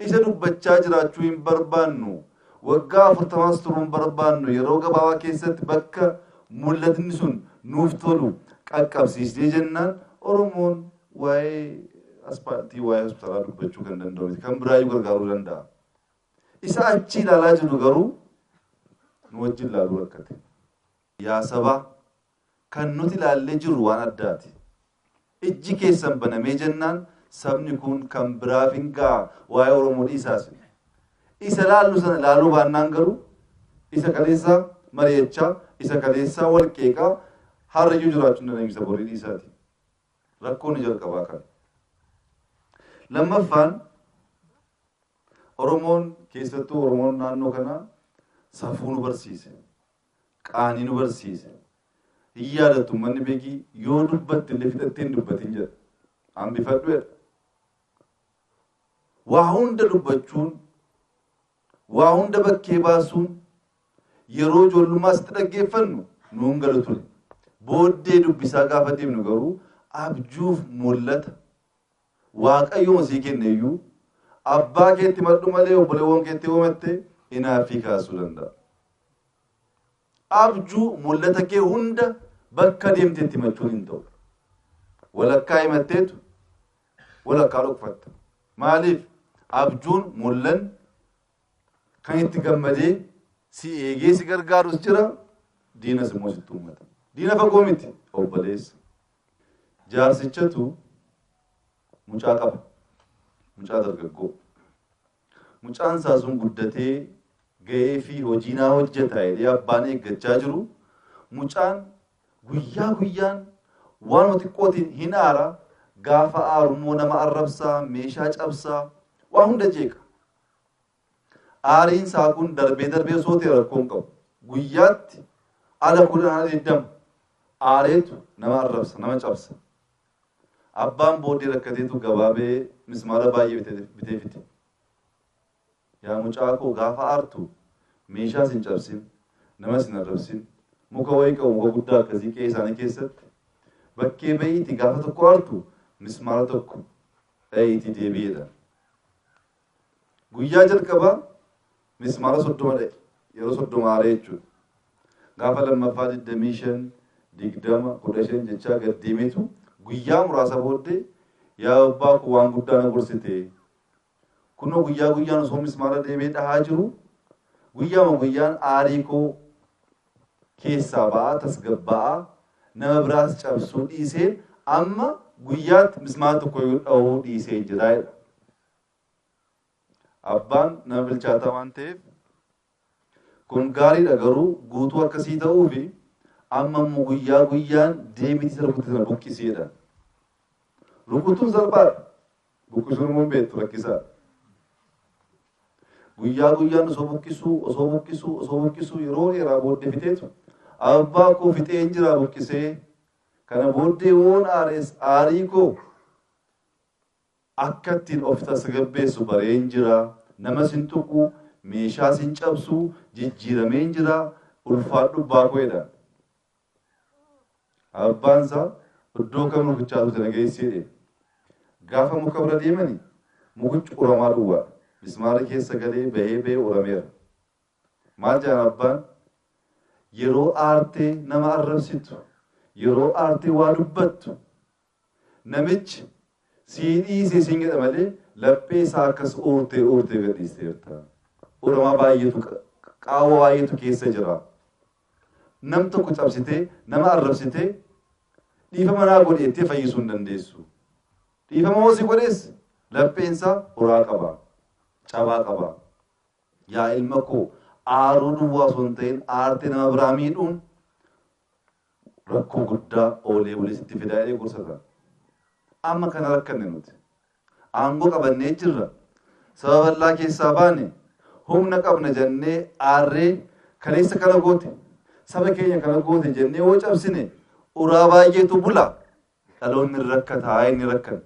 Isa dubbachaa jiraachuu hin barbaannu. Waggaa 40 turuu hin barbaannu. Yeroo gabaabaa keessatti bakka mul'atni sun nuuf tolu qaqqabsiisnee jennaan Oromoon waa'ee aspaaltii waa'ee hospitaalaa dubbachuu kan danda'u miti. Kan biraayyuu gargaaruu danda'a. Isa achi ilaalaa jiru garuu nu wajjin ilaaluu rakkate. Yaa sabaa kan nuti ilaallee jiru waan addaati. Ijji keessan banamee jennaan sabni kun kan biraaf hin ga'a waa'ee Oromoo dhiisaas. Isa laallu sana ilaaluu baannaan garuu isa kaleessaa mari'achaa, isa kaleessaa wal qeeqaa harrayyuu jiraachuu dandeenye isa borii dhiisaati. Rakkoon ni jalqabaa kan. Lammaffaan Oromoon keessattuu Oromoon naannoo kanaa safuu nu barsiise. Qaanii nu barsiise. Hin yaadattu manni beekii yoo dubbatte illee fixattee hin dubbatin jedha. Hambifadhu jedha. Waa hunda dubbachuun, waa hunda bakkee baasuun yeroo ijoollummaatti dhaggeeffannu nuun galu ture. Booddee dubbisaa gaafa deemnu garuu abjuuf mul'ata. Waaqayyoon sii kenne iyyuu abbaa keetti maddu malee obboleewwan keetti uumatte inaaffii kaasuu danda'a. Abjuu mul'ata kee hunda bakka deemteetti himachuun hin ta'u. Walakkaa himatteetu walakkaa dhokfatta. Maaliif? Abjuun mul'an kan itti gammadee si eegee si gargaarus jira diinas immoo sitti uummata. Diina fagoo miti obboleessa. Jaarsichatu mucaa qaba. Mucaa dargaggoo. Mucaan isaa sun guddatee ga'ee fi hojiinaa hojjeta jedhee abbaan eeggachaa jiru. Mucaan guyyaa guyyaan waan xiqqootiin hin aara. Gaafa aarummoo nama arrabsaa, meeshaa cabsaa, waa hunda jeeqa. Aariin isaa kun darbee osoo ta'e rakkoon qabu. Guyyaatti ala 10 aareetu nama arrabsa, nama cabsa. Abbaan booddee rakkateetu gabaabee mismaara baay'ee bitee fite. Yaa mucaa koo gaafa aartu meeshaa sin cabsin, nama sin arrabsin, muka wayii qabu muka guddaa akkasii qe'ee isaanii keessatti bakkee ba'iitti gaafa tokko aartu mismaara tokko dha'iitii deebi'eedha. Guyyaa jalqabaa mismaara 30 yeroo 30 aaree jechuudha. Gaafa lammaffaa 25, 20, 15 jechaa gad deemeetu guyyaa muraasa booddee yaa abbaa koo waan guddaa na gorsite. Kunoo guyyaa guyyaan osoo mismaara deemee dhahaa jiru guyyaan aarii koo keessaa ba'aa tasgabba'aa nama biraas cabsuu dhiisee amma guyyaatti mismaara tokko dhahuu dhiisee jira. Abbaan nama bilchaataa waan ta'eef kun gaariidha garuu guutuu akkasii ta'uu fi amma immoo guyyaan deemiti isa rukutte sana buqqisiidha. Rukutuun salphaadha. Buqqisuun immoo beektu rakkisaadha. Guyyaan osoo buqqisuu yeroo dheeraa booddee fiteetu abbaa koo fixee hin jira buqqisee kana booddee woon aarii koo akka ittiin of tasgabbeessu baree hin jira. Nama sin tuqu, meeshaa sin cabsu, jijjiiramee hin jira. Ulfaadhu abbaa koodha. Abbaan isaa iddoo kam rukuchaatu sana geesseedhe. Gaafa muka bira deemani mukichi uramaa duwwaa. Mismaara keessa galee bahee urameera. Maal jedhan abbaan? Yeroo aartee nama arrabsitu, yeroo aartee waa dubbattu, namichi sii dhiisee siin jedha malee laphee isaa akkas uurtee gadhiisteerta. Uramaa baay'eetu qaawwa baay'eetu keessa jira. Nam tokko cabsitee nama arrabsitee dhiifama naa godheettee fayyisuu hin dandeessu. Dhiifama hoosii godhees lapheen isaa uraa qaba. Cabaa qaba. Yaa ilma koo aaruu duwwaa osoo hin ta'in aartee nama biraa miidhuun rakkoo guddaa oolee bulee sitti fidaa jedhee gorsata. Amma kana rakkanne nuti. Aangoo qabannee jirra. Saba bal'aa keessaa baane humna qabna jennee aarree kaleessa kana goote saba keenya kana goote jennee hoo cabsine uraa baay'eetu bula. Dhaloonni rakkataa inni rakkan.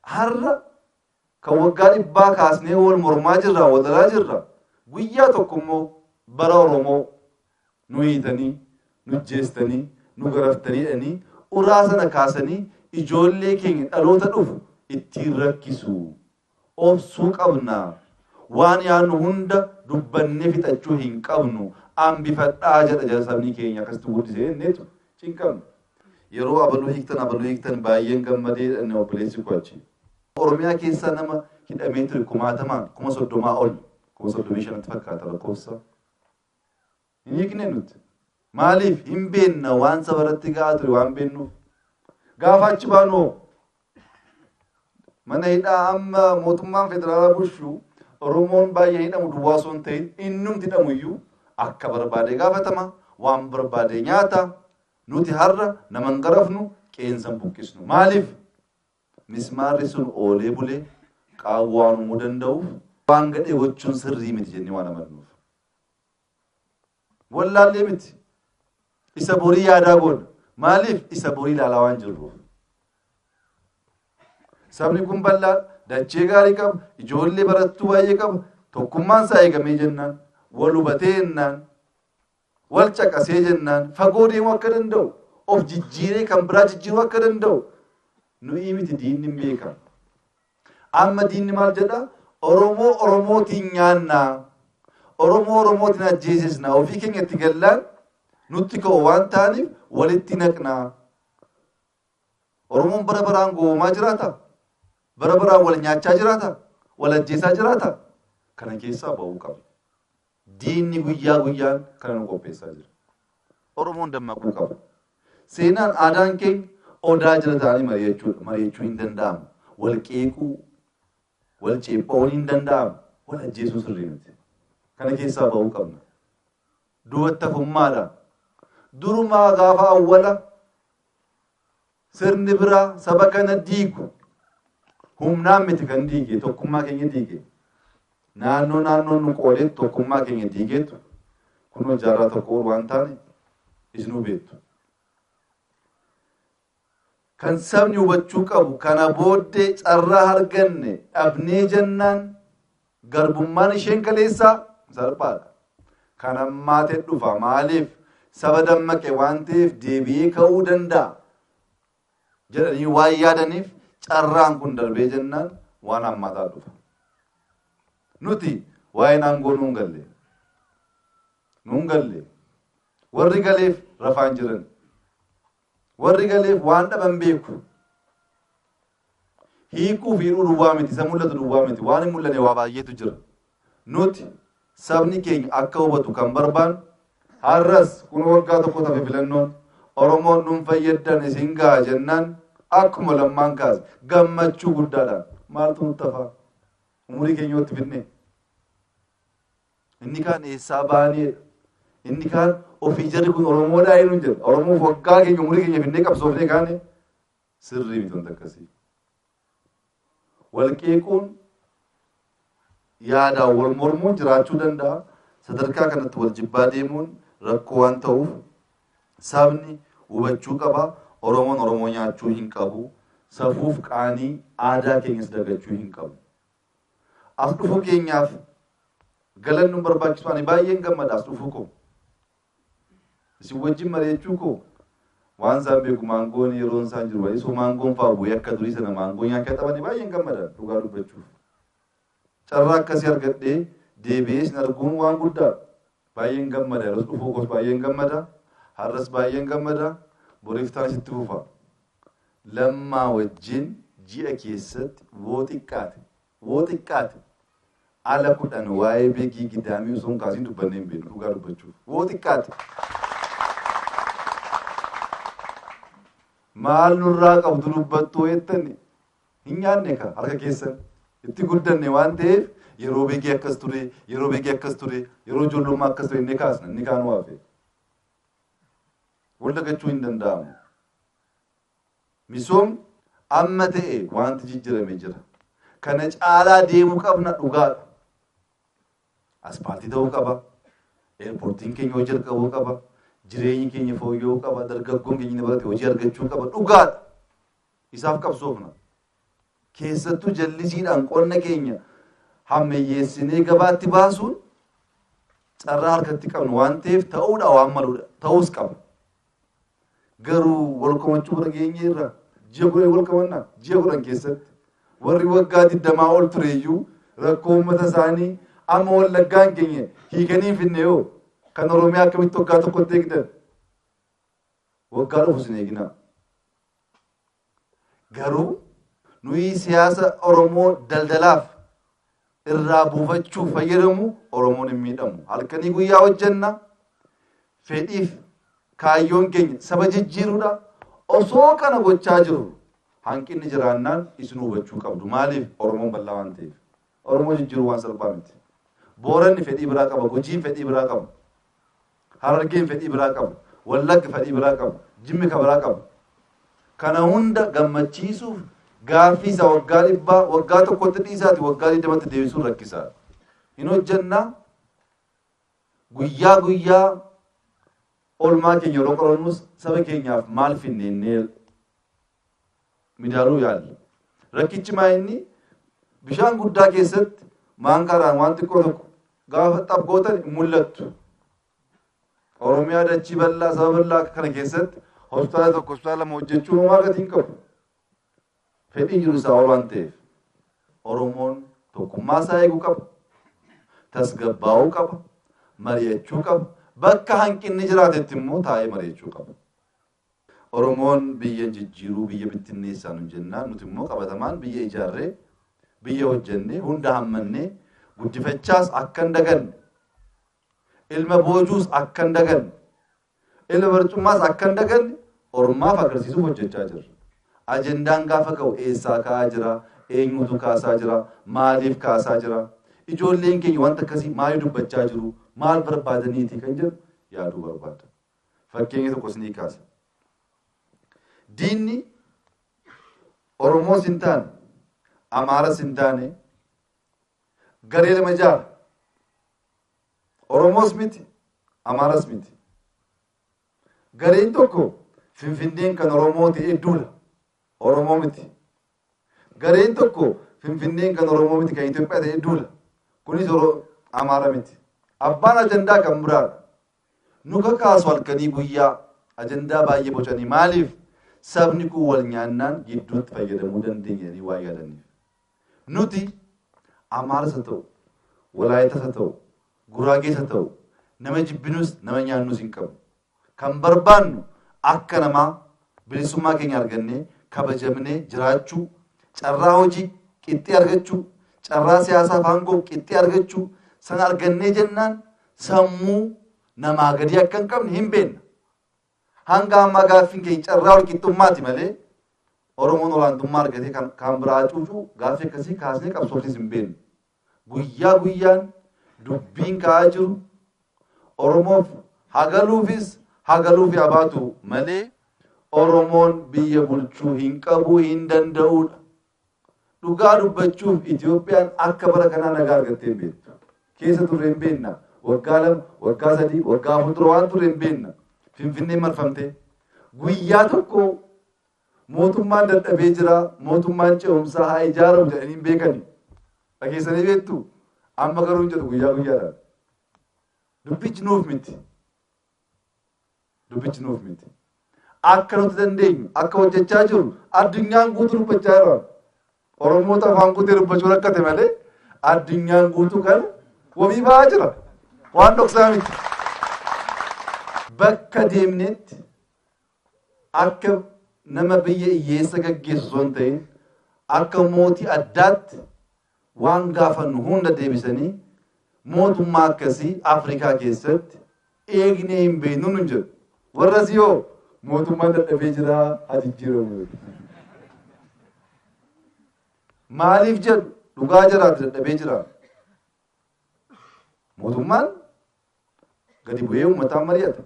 Har'a kan waggaa 100 kaasnee wal mormaa jirra, wal lolaa jirra. Guyyaa tokko immoo bara Oromoo nu hiitanii, nu jeestanii, nu garaftanii uraa sana kaasanii ijoollee keenya dhaloota dhufu ittiin rakkisu. Obsuu qabna. Waan yaannu hunda dubbannee fixachuu hin qabnu. Ambifadhaa jedha sabni keenya akkasitti guddisee inneetu cinqabna. Yeroo abaluu hiiktan baay'een gammadee obboleessi ko'achi. Oromiyaa keessaa nama hidhamee ture 30 ol 35 fakkaata lakkoofsa. Hin hiikne nuti. Maaliif hin beenna waan saba irratti ga'aa ture waan beennuuf. Gaafa achi baanu mana hidhaa amma mootummaan federaalaa bulchu Oromoon baay'ee hidhamu duwwaa osoo hin ta'in innumti hidhamuyyuu akka barbaade gaafatama, waan barbaade nyaata. Nuti har'a nama hin garafnu qeensan buqqisnu. Maaliif? Mismaarri sun oolee bulee qaawwaan uumuu danda'uuf waan gadhee gochuun sirrii miti jennee waan amannuuf. Wallaallee miti. Isa borii yaadaa goona. Maaliif? Isa borii ilaalaa waan jirruuf. Sabni kun bal'aa dachee gaarii qaba, ijoollee barattuu baay'ee qaba. Tokkummaan isaa eegamee jennaan, wal hubatee jennaan, wal caqasee jennaan, fagoo deemuu akka danda'u, of jijjiiree kan biraa jijjiiruu akka danda'u. Nuyi miti diinni hin beekan. Amma diinni maal jedha? Oromoo Oromootiin nyaannaa. Oromoo Oromootiin ajjeesisnaa. Ofii keenya itti gallaan nutti ka'u waan ta'aniif walitti naqnaa. Oromoon bara baraan goomaa jiraata? Bara baraan wal nyaachaa jiraata? Wal ajjeesaa jiraata? Kana keessaa ba'uu qabna. diinni guyyaa guyyaan kana nu qopheessaa jira. Oromoon dammaquu qaba. Seenaan aadaan keenya odaa jala ta'anii mari'achuu hin danda'amu. Wal qeequu, wal ceepha'uu hin danda'amu. Wal ajjeesuu sirrii miti. Kana keessaa ba'uu qabna. Duubatti hafummaadha. Durumaa gaafa awwala sirni biraa saba kana diigu humnaan miti kan diige tokkummaa keenya diige. Naannoo nu qoodee tokkummaa keenya diigeetu kunoo jaarraa tokko waan taane isinuu beektu. Kan sabni hubachuu qabu kana booddee carraa arganne dhabnee jennaan garbummaan isheen kaleessaa salphaadha. Kan ammaatee dhufa maaliif saba dammaqe waan ta'eef deebi'ee ka'uu danda'a jedhanii waan yaadaniif carraan kun darbee jennaan waan hammaataa dhufa. Nuti waa'een aangoo nuun galle warri galeef rafaan jiran warri galeef waan dhaban beeku hiikuu fi hidhuu duwwaa miti isa mul'atu duwwaa miti waan hin mul'anne waa baay'eetu jira. Nuti sabni keenya akka hubatu kan barbaannu har'as kun waggaa tokko tafe filannoon Oromoon nun fayyaddan isin ga'a jennaan akkuma lammaan kaase gammachuu guddaadhaan maaltu nutti hafaa umurii keenya watti fidne. Inni kaan eessaa baanee inni kaan ofii jarri kun Oromoodhaa jedhu jedha. Oromoof waggaa keenya umurii keenya fidnee qabsoofnee kaane sirrii miti wanta akkasii. Wal qeequun yaadaan wal mormuun jiraachuu danda'a. Sadarkaa kanatti wal jibbaa deemuun rakkoo waan ta'uuf sabni hubachuu qaba. Oromoon Oromoo nyaachuu hin qabu. Safuuf qaanii aadaa keenyas dagachuu hin qabu. As dhufuu keenyaaf galanni nu barbaachisu ani baay'een gammada as dhufuu koo. Isin wajjin mari'achuu koo waan isaan beeku maangoon yeroon isaan jiru wayi soo maangoon fa'aa bu'ee akka durii sana maangoo nyaachaa taphatanii baay'een gammada dhugaa dubbachuuf. Carraa akkasii argadhee deebi'ee isin arguun waan guddaa baay'een gammada yeroos dhufuu koos baay'een gammada har'as baay'een gammada boriiftaan sitti fufa. Lammaa wajjin ji'a keessatti woo xiqqaate ala 10 waa'ee beekii gidaamii osoo hin kaasiin dubbannee hin beeknu dhugaa dubbachuuf woo xiqqaate. Maal nurraa qabdu dubbattuu jettani hin nyaanne ka harka keessan itti guddanne waan ta'eef yeroo beekii akkas ture yeroo ijoollummaa akkas ture inni kaasna inni kaan waafe wal dagachuu hin danda'amu. Misoom amma ta'e wanti jijjiirame jira. Kana caalaa deemuu qabna dhugaadha. Aspaaltii ta'uu qaba. Eerpoortiin keenya hojii argachuu qaba. Jireenyi keenya fooyya'uu qaba. Dargaggoon keenya barate hojii argachuu qaba. Dhugaadha. Isaaf qabsoofna. Keessattuu jallisiidhaan qonna keenya hammeeyyeessinee gabaatti baasuun carraa harkatti qabnu waan ta'eef ta'uudha waan maluudha. Ta'uus qaba. Garuu wal komachuu bira geenye irra ji'a 10 wal qabannaa ji'a 10 keessatti warri waggaa 20 ol tureeyyuu rakkoo uummata isaanii amma wallaggaan keenya hiikanii finne yoo kan Oromiyaa akkamitti waggaa tokkotti eegdan waggaa dhufu sin eeginaa. Garuu nuyi siyaasa Oromoo daldalaaf irraa buufachuuf fayyadamu Oromoon hin miidhamu. Halkanii guyyaa hojjenna fedhiif kaayyoon keenya saba jijjiiruudha. Osoo kana gochaa jiru hanqinni jiraannaan isin hubachuu qabdu. Maaliif Oromoon bal'aa waan ta'eef. Oromoo jijjiiruu waan salphaa miti. Booranni fedhii biraa qaba, Gujiin fedhii biraa qaba, Harargeen fedhii biraa qaba, Wallaggi fedhii biraa qaba, Jimmi ka biraa qaba. Kana hunda gammachiisuuf gaaffii isa waggaa 100 waggaa tokkotti dhiisaati waggaa 20tti deebisuun rakkisaadha. Hin hojjennaa guyyaa olmaa keenya yeroo qorannus saba keenyaaf maal finnee midaaluu yaadna. Rakkichi maa inni bishaan guddaa keessatti maankaadhaan waan xiqqoo tokko gaafa xabbootan mul'attu. Oromiyaa dachii bal'aa saba bal'aa kana keessatti hospitaala tokko hospitaala lama hojjechuun homaa gatii hin qabu. Fedhii jiru isaa ol waan ta'eef Oromoon tokkummaa isaa eeguu qaba. Tasgabbaa'uu qaba. Mari'achuu qaba. Bakka hanqinni jiraatetti immoo taa'ee mari'achuu qaba. Oromoon biyya jijjiiruu biyya bittinneessaa nu jennaan nuti immoo qabatamaan biyya ijaarree biyya hojjennee hunda hammannee guddifachaas akka hin daganne ilma boojuus akka hin daganne ilma barcummaas akka hin daganne ormaaf agarsiisuuf hojjechaa jirra. Ajendaan gaafa ka'u eessaa ka'aa jira, eenyutu kaasaa jira, maaliif kaasaa jira, ijoolleen keenya wanta akkasii maaliif dubbachaa jiru, maal barbaadaniiti kan jedhu yaaduu barbaada. Fakkeenya tokko isinii kaasa. Diinni Oromoos hin taane, Amaaras hin taane, garee lama jaara. Oromoos miti, Amaaras miti. Gareen tokko Finfinneen kan Oromoo ta'e duula. Oromoo miti. Gareen tokko Finfinneen kan Oromoo miti kan Itoophiyaa ta'e duula. Kunis Amaara miti. Abbaan ajandaa kan biraadha. Nu kakaasu halkanii guyyaa ajandaa baay'ee bocanii maaliif sabni kun wal nyaannaan gidduutti fayyadamuu dandeenyanii waa yaadaniif. Nuti Amaaras haa ta'u, Walaayitas haa ta'u, Guraagees haa ta'u, nama jibbinus nama nyaannus hin qabu. Kan barbaannu akka namaa bilisummaa keenya argannee kabajamnee jiraachuu, carraa hojii qixxee argachuu, carraa siyaasaa faangoo qixxee argachuu, sana argannee jennaan sammuu namaa gadi akka hin qabne hin beekna. Hanga ammaa gaaffiin keenya carraa wal qixxummaati malee Oromoon olaantummaa argatee kan biraa cuucuu gaaffii akkasii kaasnee qabsoofsis hin beeknu. Guyyaa guyyaan dubbiin ka'aa jiru Oromoof hagaluufis hagaluufi abaatu malee Oromoon biyya bulchuu hin qabu hin danda'udha. Dhugaa dubbachuuf Itoophiyaan akka bara kanaa nagaa argattee hin beektu. Keessa turre hin beekna. Waggaa 2, waggaa 3, waggaa 4 waan turre hin beekna. Finfinnee marfamtee guyyaa tokko mootummaan dadhabee jira, mootummaan ce'umsaa haa ijaaramu jedhanii hin beekani. Dhageessanii beektu amma garuu hin jedhu guyyaa guyyaadhaan. Dubbichi nuuf miti. Dubbichi nuuf miti. Akka nuti dandeenyu akka hojjechaa jiru addunyaan guutuu dubbachaa jira. Oromoota afaan guutee dubbachuu rakkate malee addunyaan guutuu kan wabii ba'aa jira. Waan dhoksaa miti. Bakka deemnetti akka nama biyya hiyyeessa gaggeessu osoo hin ta'in akka mootii addaatti waan gaafannu hunda deebisanii mootummaa akkasii Afrikaa keessatti eegnee hin beeknu nun jedhu. Warras yoo mootummaan dadhabee jira ajijjiiramu. Maaliif jedhu dhugaa jiraatu dadhabee jira. Mootummaan gadi bu'ee uummataan mari'ata.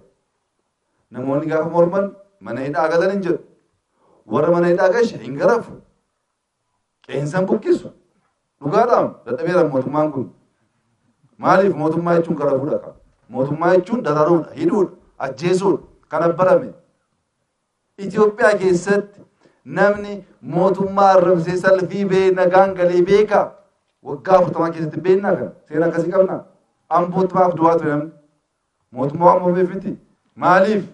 Namoonni gaafa morman mana hidhaa galan hin jedhu. Warra mana hidhaa gashe hin garafu. Qeensan buqqisu. Dhugaadhaan dadhabeera mootummaan kun. Maaliif mootummaa jechuun garafuudha qaba. Mootummaa jechuun dararuudha, hidhuudha, ajjeesuudha. Kana barame. Itoophiyaa keessatti namni mootummaa arrabsee salfii bee nagaan galee beeka. Waggaa 40 keessatti beeknaa kana. Seenaa akkasii qabnaa. Ambootti maaf du'aa ture namni. Mootummaa waan moobeef miti. Maaliif?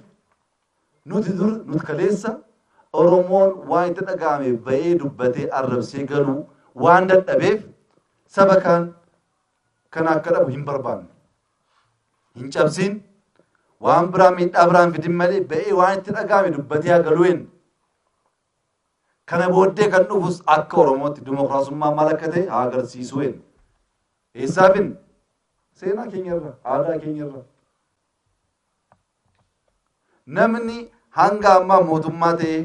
Nuti kaleessa Oromoon waan itti dhaga'ame ba'ee dubbatee arrabsee galuu waan dadhabeef saba kan akka dhabu hin barbaanne. Hin cabsin waan biraa miidhaa biraan fidin malee ba'ee waan itti dhaga'ame dubbatee galuu hin. Kana booddee kan dhufus akka Oromootti dimokiraasummaa maal akka ta'e haa agarsiisuu hin. Eessaafin? Seenaa keenyarra, aadaa keenyarra. Namni hanga ammaa mootummaa ta'e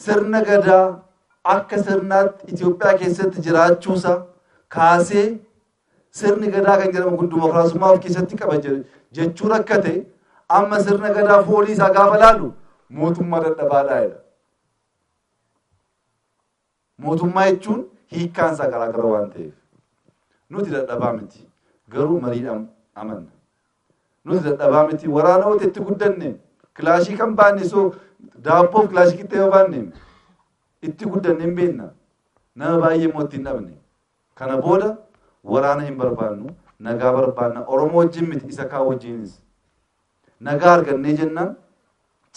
sirna gadaa akka sirnaatti Itoophiyaa keessatti jiraachuusa kaasee sirni gadaa kan jedhamu kun dimokiraasummaa of keessatti qaba jechuu rakkate amma sirna gadaa foolii isaa gaafa laalu mootummaa dadhabaadhaa jedha. Mootummaa jechuun hiikkaan isaa garaagara waan ta'eef nuti dadhabaa miti garuu mariidhaan amanna. Nuti dadhabaa miti waraana itti guddanne kilaashii kan baanne soo daabboof kilaashii qixxee yoo baanne itti guddanne hin beekna. Nama baay'ee mootii hin dhabne. Kana booda waraana hin barbaannu nagaa barbaanna. Oromoo wajjin miti isa kaan wajjinis. Nagaa argannee jennaan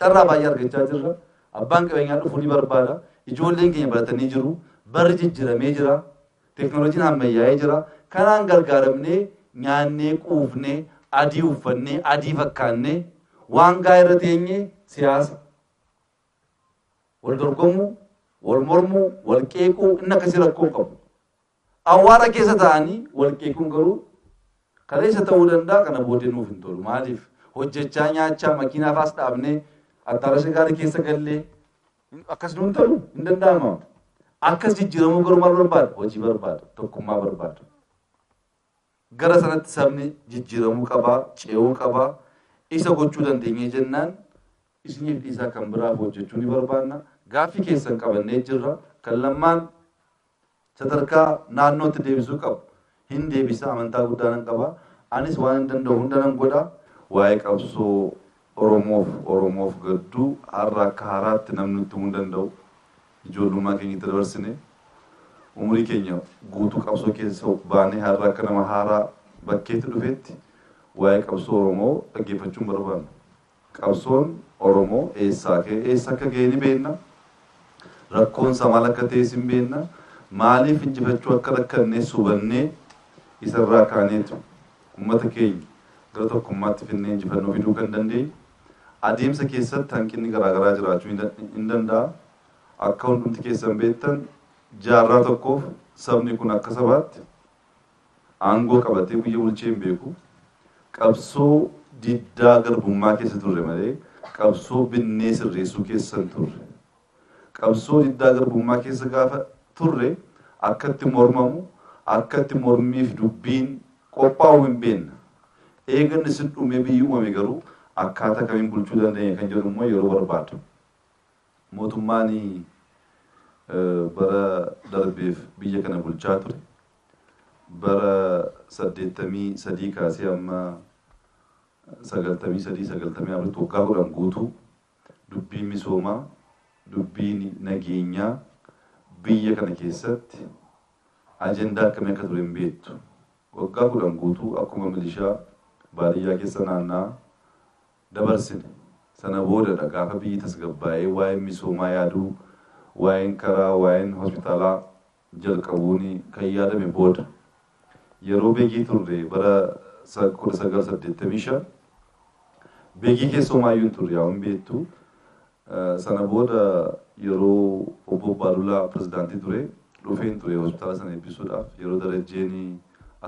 carraa baay'ee argachaa jirra. Abbaan qabeenyaa dhufuu ni barbaada. Ijoolleen keenya baratanii jiru. Barri jijjiiramee jira. Teknooloojiin ammayyaa'ee jira. Kanaan gargaaramnee nyaannee quufnee adii uffannee adii fakkaannee waan gaa irra teenyee siyaasa. Wal dorgomuu, wal mormuu, wal qeequu inni akkasii rakkoo qabu. Awwaara keessa ta'anii wal qeequun garuu kaleessa ta'uu danda'a kana booddee nuuf hin tolu maaliif hojjechaa nyaachaa makiinaa faas dhaabnee attaarasha gaarii keessa gallee akkas nuun ta'u hin danda'ama. Akkas jijjiiramuu garuu maal barbaada? Hojii barbaada, tokkummaa barbaada. Gara sanatti sabni jijjiiramuu qabaa, ce'uu qabaa. Isa gochuu dandeenye jennaan isiniif dhiisaa kan biraaf hojjechuu ni barbaanna. Gaaffii keessan qabannee jirra. Kan lammaan sadarkaa naannootti deebisuu qabu. Hin deebisa amantaa guddaa nan qaba. Anis waan hin danda'u hunda nan godha. Waa'ee qabsoo Oromoof gadduu har'a akka haaraatti namni nutti himuu hin danda'u. Ijoollummaa keenyatti dabarsine umurii keenya guutuu qabsoo keessa baanee har'a akka nama haaraa bakkeetti dhufetti waa'ee qabsoo Oromoo dhaggeeffachuun barbaanna. Qabsoon Oromoo eessa akka ga'e ni beekna. Rakkoonsa maal akka ta'es hin beekna. Maaliif injifachuu akka rakkannee subannee isarraa kaaneetu uummata keenya gara tokkummaatti finnee injifannoo fiduu kan dandeenye. Adeemsa keessatti hanqinni garaagaraa jiraachuu hin danda'a. Akka hundumti keessan beektan jaarraa tokkoof sabni kun akka sabaatti aangoo qabatee biyya bulchee hin beeku. Qabsoo diddaa garbummaa keessa turre malee qabsoo binnee sirreessuu keessa hin turre. Qabsoo diddaa garbummaa keessa gaafa turre akkatti mormamu akkatti mormiif dubbiin qophaa'u hin beekna. Eeganni sin dhumee biyyi uumame garuu akkaataa kamiin bulchuu dandeenya kan jedhu immoo yeroo barbaadu. Mootummaan bara darbeef biyya kana bulchaa ture. Bara 83 kaasee amma 93 waggaa 10 guutuu dubbiin misoomaa, dubbiin nageenyaa biyya kana keessatti ajendaa akkamii akka ture hin beektu. Waggaa 10 guutuu akkuma milishaa baadiyyaa keessa naanna'aa dabarsine. Sana boodadha gaafa biyyi tasgabbaa'ee waa'ee misoomaa yaaduu, waa'een karaa, waa'een hospitaalaa jalqabuun kan yaadame booda. Yeroo beekii turre bara 1985 beekii keessumaayyuu hin turre hin beektu. Sana booda yeroo obbo Baadulaa pirezidaantii ture dhufeen ture hospitaala sana eebbisuudhaaf yeroo darajjeen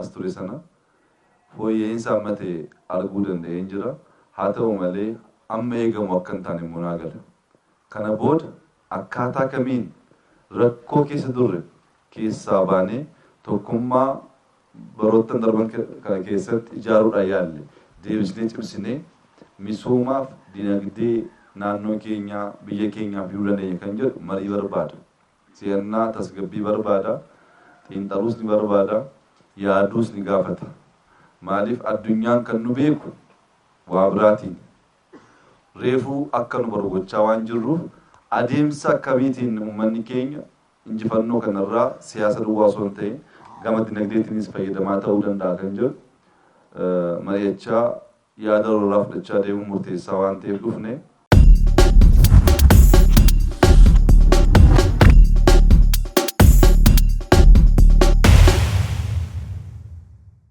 as ture sana fooyya'insa amma ta'e arguu danda'een jira. Haa ta'u malee amma eegamu akka hin taane immoo naa gala. Kana booda akkaataa kamiin rakkoo keessa turre keessaa baanee tokkummaa baroottan darban kana keessatti ijaaruudhaan yaalle deebisnee cimsinee misoomaaf dinagdee naannoo keenyaa biyya keenyaaf fiduu dandeenya kan jedhu marii barbaada. Seenaa tasgabbii barbaada. Xiinxaluus ni barbaada. Yaaduus ni gaafata. Maaliif addunyaan kan nu beeku waa biraatiin. Reefuu akka nu baru gochaa waan jirruuf adeemsa akkamiitiin uummanni keenya injifannoo kanarraa siyaasa duwwaa osoo hin ta'in gama dinagdeetiinis fayyadamaa ta'uu danda'a kan jedhu mari'achaa yaada lolaa fudhachaa deemuun murteessaa waan ta'eef dhufne